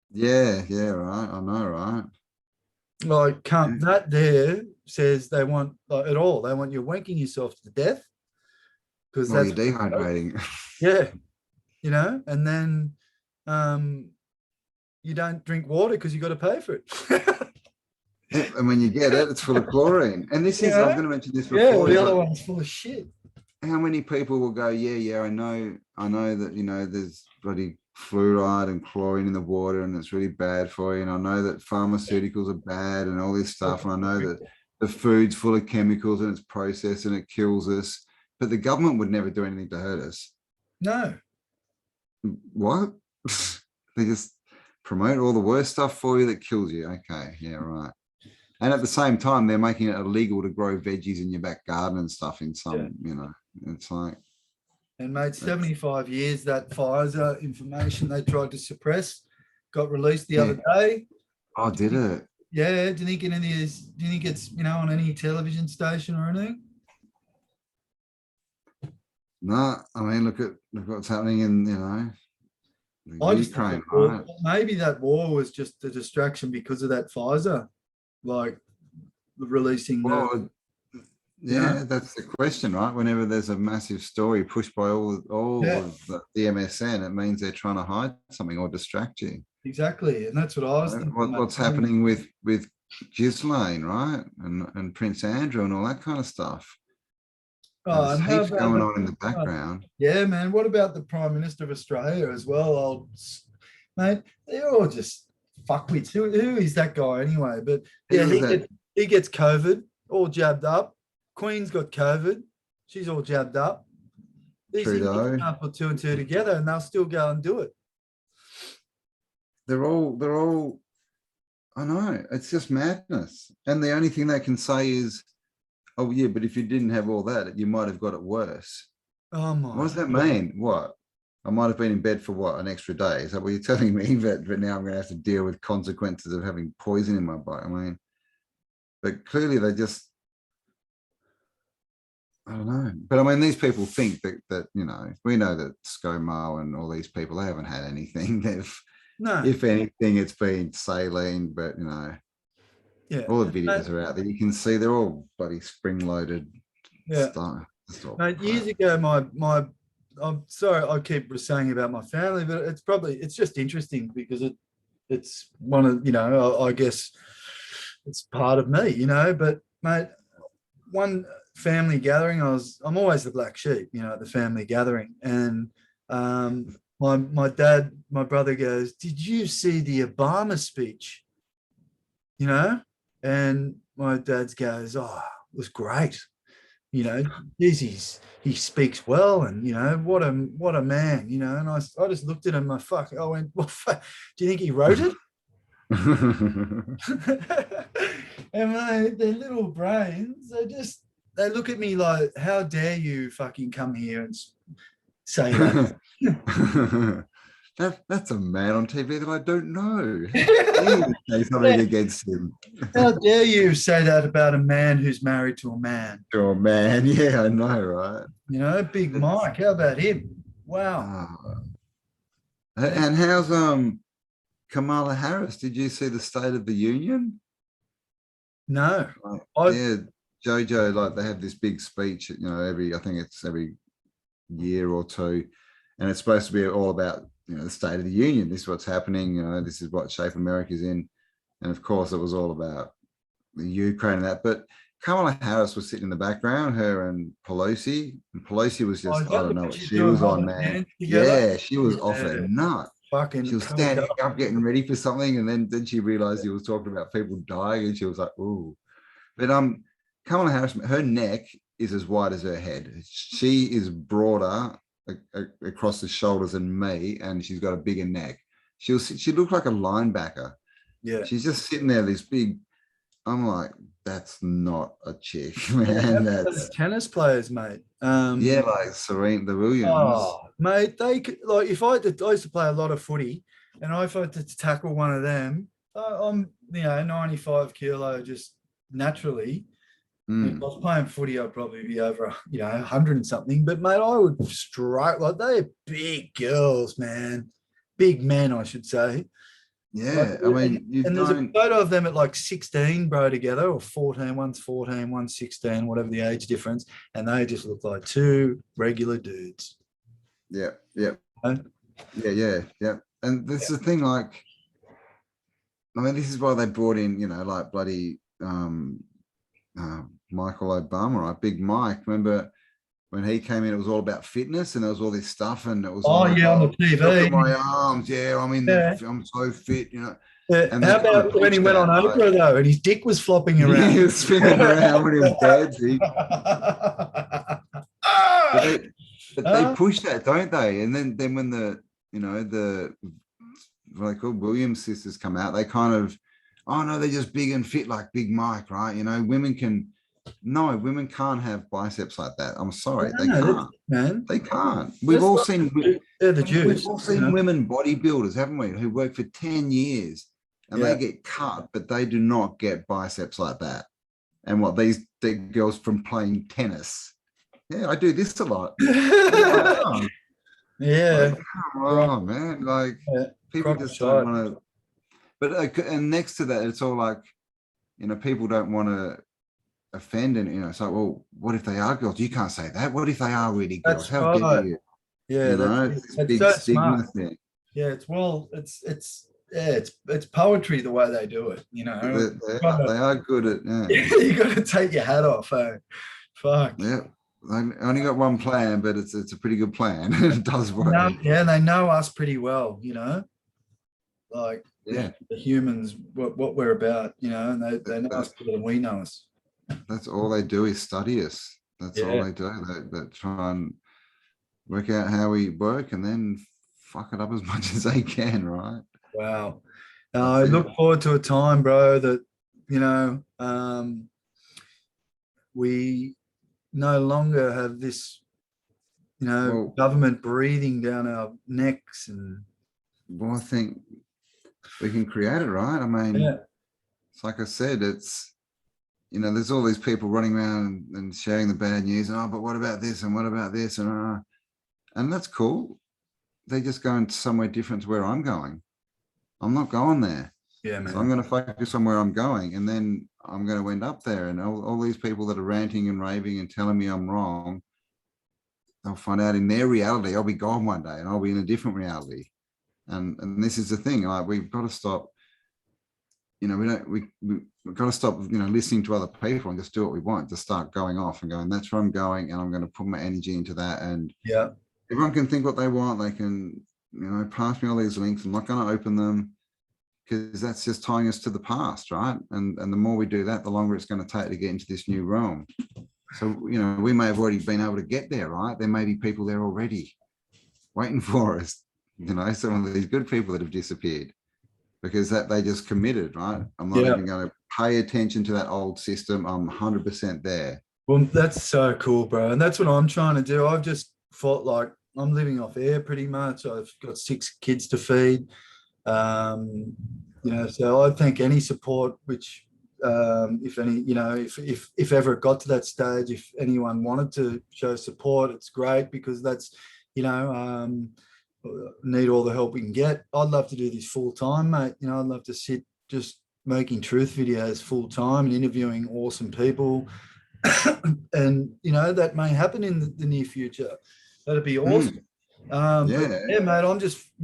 Yeah, right. I know, right? Like, that there says they want, at all, they want you wanking yourself to death. Because you're dehydrating. Yeah. And then you don't drink water because you got to pay for it. And when you get it, it's full of chlorine. And this is, I was going to mention this before. Yeah, well, the other one's full of shit. How many people will go, yeah, I know that, there's bloody fluoride and chlorine in the water, and it's really bad for you. And I know that pharmaceuticals are bad and all this stuff. And I know that the food's full of chemicals and it's processed and it kills us. But the government would never do anything to hurt us. No. What? They just promote all the worst stuff for you that kills you. Okay, yeah, right. And at the same time, they're making it illegal to grow veggies in your back garden and stuff in some, it's like. And mate, 75 years, that Pfizer information they tried to suppress got released the other day. Oh, did it? Yeah. Do you think it's, on any television station or anything? No, I mean, look at what's happening in, Ukraine, right? Maybe that war was just a distraction because of that Pfizer, like releasing. That's the question, right? Whenever there's a massive story pushed by all of the MSN, it means they're trying to hide something or distract you. Exactly, and that's what I was thinking. What's happening with Ghislaine, right, and Prince Andrew and all that kind of stuff. Oh, there's heaps going on in the background. Yeah, man. What about the Prime Minister of Australia as well? Mate, they're all just fuckwits. Who is that guy anyway? But yeah, he gets COVID, all jabbed up. Queen's got COVID. She's all jabbed up. These idiots can't put two and two together, and they'll still go and do it. They're all I know, it's just madness. And the only thing they can say is, oh yeah, but if you didn't have all that, you might have got it worse. Oh my. What does that mean? What? I might have been in bed for what, an extra day? Is that what you're telling me? But now I'm going to have to deal with consequences of having poison in my body. I mean, but clearly they just, I don't know. But I mean, these people think that you know, we know that ScoMo and all these people, they haven't had anything. No. If anything, it's been saline, but you know, Yeah. all the videos are out there. You can see they're all bloody spring-loaded stuff. Mate, years ago, I'm sorry I keep saying about my family, but it's just interesting because it's one of, you know, I guess it's part of me, you know. But mate, one family gathering, I'm always the black sheep, you know, at the family gathering, and my brother goes, "Did you see the Obama speech?" You know, and my dad goes, "Oh, it was great. You know, geez, he speaks well, and you know, what a man, you know." And I just looked at him, I went, "Well, do you think he wrote it?" And their little brains, they look at me like, "How dare you fucking come here and say that?" That's a man on TV that I don't know. Say something against him. How dare you say that about a man who's married to a man? Oh man, yeah, I know, right? You know, Big Mike. How about him? Wow. And how's Kamala Harris? Did you see the State of the Union? No. Yeah, Jojo, like they have this big speech, you know, I think it's every year or two, and it's supposed to be all about, you know, the State of the Union. This is what's happening, you know, this is what shape America's in. And of course it was all about the Ukraine and that, but Kamala Harris was sitting in the background, her and Pelosi was just, I don't know what she was on, man. Yeah, she was off her nut. She was standing up, getting ready for something, and then she realized he was talking about people dying, and she was like, "Ooh." But Kamala Harris, her neck is as wide as her head. She is broader across the shoulders than me, and she's got a bigger neck. She looked like a linebacker. Yeah. She's just sitting there, this big. I'm like, that's not a chick, man. Yeah, that's tennis players, mate. Yeah, like Serena Williams. Oh, mate, they could, like, if I used to play a lot of footy, and if I had to tackle one of them, I'm, you know, 95 kilo just naturally. If I was playing footy, I'd probably be over, you know, 100 and something. But mate, I would strike, like, they're big girls, man. Big men, I should say. Yeah, I mean, and there's a photo of them at like 16, bro, together, or 14. One's 14, one's 16, whatever the age difference, and they just look like two regular dudes. Yeah. And this is the thing, like, I mean, this is why they brought in, you know, like bloody Michael Obama, right? Big Mike. Remember when he came in, it was all about fitness, and there was all this stuff, and it was on the TV. Look at my arms, yeah. I'm so fit, you know. And how about when he went on Oprah, though, and his dick was flopping around? Yeah, he was spinning around with his dancing. But they push that, don't they? And then when the, you know, the, what they call Williams sisters come out, they kind of, oh no, they're just big and fit like Big Mike, right? You know, women can't have biceps like that. I'm sorry, they can't. Man, they can't. We've all seen women bodybuilders, haven't we, who work for 10 years and they get cut, but they do not get biceps like that. And what these girls from playing tennis. Yeah, I do this a lot. Yeah. Like, come on, man. Like, people just don't want to. But and next to that, it's all like, you know, people don't want to offend, and you know, it's like, well, what if they are girls? You can't say that. What if they are really girls? How dare you? Yeah, you know, it's big so stigma smart. thing. Yeah, it's poetry the way they do it. You know, they are good at. You got to take your hat off. Fuck. Yeah, I only got one plan, but it's a pretty good plan. It does work. Yeah, they know us pretty well. You know, like the humans, what we're about. You know, and they know us better than we know us. That's all they do is study us. That's all they do. They try and work out how we work and then fuck it up as much as they can, right? Wow. I look forward to a time, bro, that, we no longer have this, government breathing down our necks. And well, I think we can create it, right? I mean, it's like I said, it's, there's all these people running around and sharing the bad news. Oh, but what about this? And what about this? And that's cool. They're just going somewhere different to where I'm going. I'm not going there. Yeah, man. So I'm going to focus on where I'm going, and then I'm going to end up there. And all these people that are ranting and raving and telling me I'm wrong, they'll find out in their reality, I'll be gone one day and I'll be in a different reality. And this is the thing, like, we've got to stop, we've got to stop, listening to other people and just do what we want, to start going off and going, that's where I'm going, and I'm going to put my energy into that. And everyone can think what they want. They can, pass me all these links. I'm not going to open them, because that's just tying us to the past, right? And the more we do that, the longer it's going to take to get into this new realm. So, we may have already been able to get there, right? There may be people there already waiting for us, some of these good people that have disappeared because that they just committed, right? I'm not even going to pay attention to that old system. I'm 100% there. Well, that's so cool, bro. And that's what I'm trying to do. I've just felt like I'm living off air pretty much. I've got 6 kids to feed. So I think any support, which, if any, if ever it got to that stage, if anyone wanted to show support, it's great, because that's, need all the help we can get. I'd love to do this full time, mate. I'd love to sit just making truth videos full time and interviewing awesome people. And, that may happen in the near future. That'd be awesome. Mate,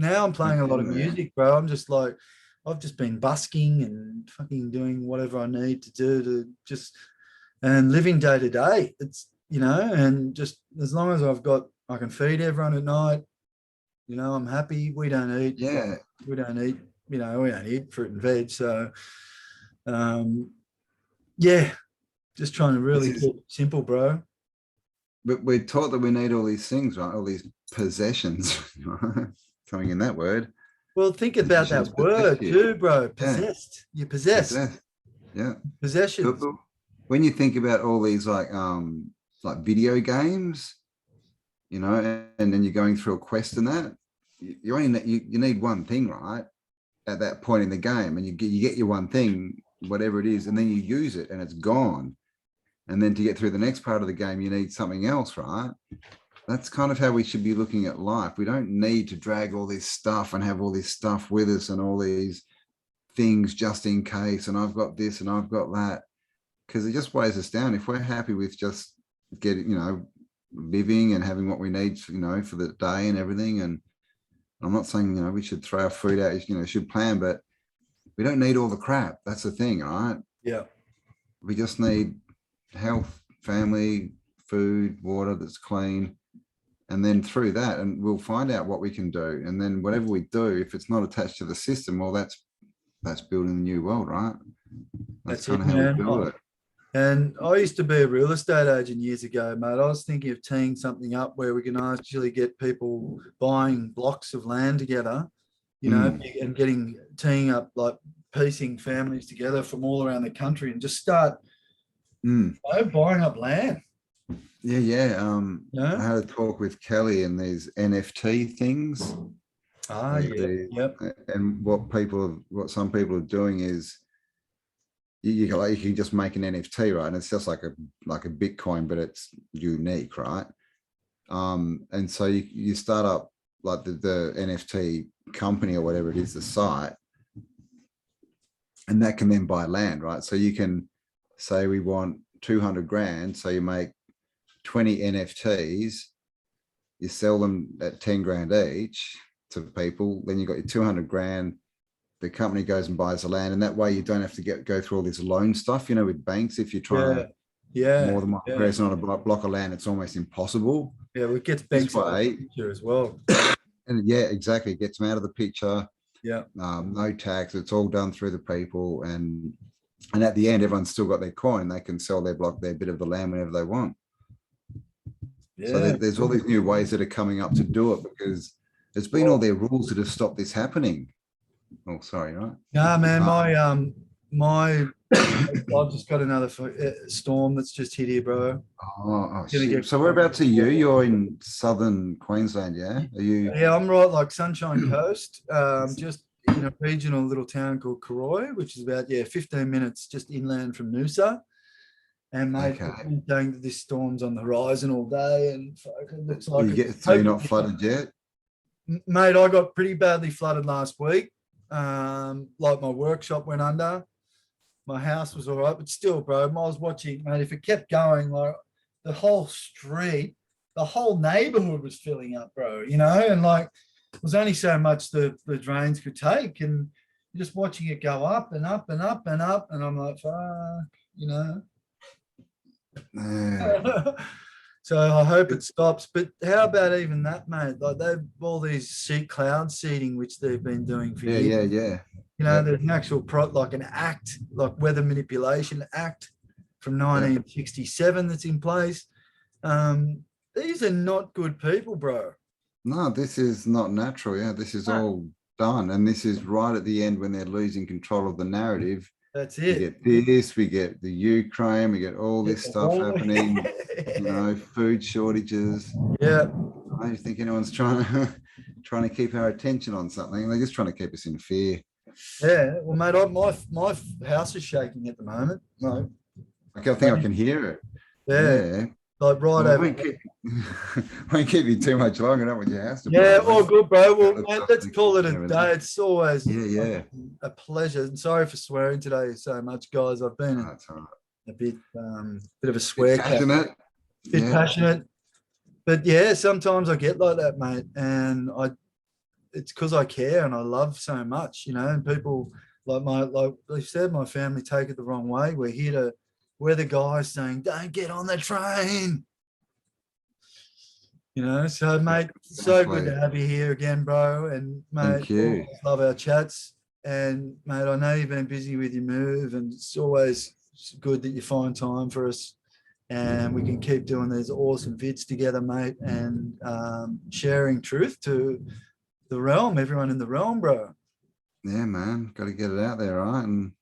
I'm playing a lot of music, bro. I'm just like, I've just been busking and fucking doing whatever I need to do to just, and living day to day. It's, and just as long as I can feed everyone at night, I'm happy. We don't eat. We don't eat, we don't eat fruit and veg. So, just trying to really keep it simple, bro. But we're taught that we need all these things, right? All these possessions, coming in that word. Well, think about that word too, bro. Possessed. You're possessed. Yeah. Possessions. But when you think about all these like video games, and then you're going through a quest and that, you need one thing, right? At that point in the game, and you get your one thing, whatever it is, and then you use it and it's gone. And then to get through the next part of the game, you need something else, right? That's kind of how we should be looking at life. We don't need to drag all this stuff and have all this stuff with us and all these things just in case. And I've got this and I've got that, because it just weighs us down. If we're happy with just getting, living and having what we need, for the day and everything. And I'm not saying, we should throw our food out, should plan, but we don't need all the crap. That's the thing, right? Yeah. We just need health, family, food, water that's clean. And then through that, and we'll find out what we can do. And then whatever we do, if it's not attached to the system, well, that's building the new world, right? That's kind of how we build it. And I used to be a real estate agent years ago, mate. I was thinking of teeing something up where we can actually get people buying blocks of land together, and teeing up, like piecing families together from all around the country, and just start buying up land. I had a talk with Kelly and these NFT things. And what some people are doing is you can just make an NFT, right? And it's just like a Bitcoin, but it's unique, right? And so you start up like the NFT company or whatever it is, the site, and that can then buy land, right? So you can say we want 200 grand, so you make 20 NFTs, you sell them at 10 grand each to people, then you got your 200 grand, the company goes and buys the land, and that way you don't have to go through all this loan stuff, with banks. If you're trying more than one person on a block of land, it's almost impossible. We get banks out of the picture as well. And exactly, it gets them out of the picture. No tax, it's all done through the people, and at the end everyone's still got their coin. They can sell their block, their bit of the land whenever they want. So there's all these new ways that are coming up to do it, because there's been all their rules that have stopped this happening. Oh, sorry, right? Nah, man, my I've just got another storm that's just hit here, bro. Shit. So whereabouts are you? You're in southern Queensland, yeah? Are you? Yeah, I'm right like Sunshine Coast, just in a regional little town called Karoi, which is about 15 minutes just inland from Noosa. And mate, Okay. I've been saying that this storm's on the horizon all day, and it looks like So you're not flooded yet? Mate, I got pretty badly flooded last week. Like my workshop went under. My house was all right, but still, bro, I was watching, mate, if it kept going, like the whole street, the whole neighborhood was filling up, bro, you know, and like it was only so much the drains could take, and just watching it go up and up and up and up, and I'm like, fuck, you know. Yeah. So I hope it stops. But how about even that, mate? Like they've all these cloud seeding, which they've been doing for years. Yeah. You know, there's an actual like an act, like Weather Manipulation Act from 1967 that's in place. These are not good people, bro. No, this is not natural. Yeah, this is all done. And this is right at the end when they're losing control of the narrative. That's it. We get this, we get the Ukraine, we get all this stuff happening, you know, food shortages. Yeah. I don't think anyone's trying to keep our attention on something. They're just trying to keep us in fear. Yeah. Well, mate, my house is shaking at the moment. No. Okay, I think I can hear it. Yeah. Like right over. Won't keep you too much longer, don't want your house to burn. Yeah, all good, bro. Well, mate, let's call it a day. It's always a pleasure. And sorry for swearing today so much, guys. I've been a bit of a swear cat. Bit passionate. But yeah, sometimes I get like that, mate. And it's because I care and I love so much, you know, and people like they said, my family take it the wrong way. We're the guys saying, don't get on the train. You know, so mate, so good to have you here again, bro. And mate, love our chats. And mate, I know you've been busy with your move, and it's always good that you find time for us. And we can keep doing these awesome vids together, mate, and sharing truth to the realm, everyone in the realm, bro. Yeah, man, got to get it out there, right? And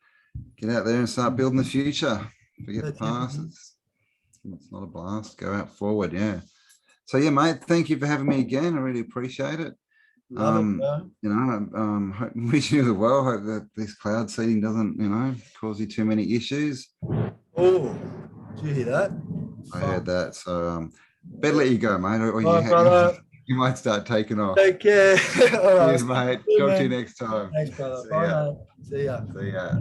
get out there and start building the future. Forget the past. It's not a blast. Go out forward, yeah. So yeah, mate, thank you for having me again. I really appreciate it. Love it, bro. You know, wish you the well. Hope that this cloud seeding doesn't, you know, cause you too many issues. Oh, did you hear that? I heard that. So better let you go, mate. Or you might start taking off. Take care. All right. Cheers, mate. Talk to you next time. Thanks, brother. Bye, mate. See ya. See ya.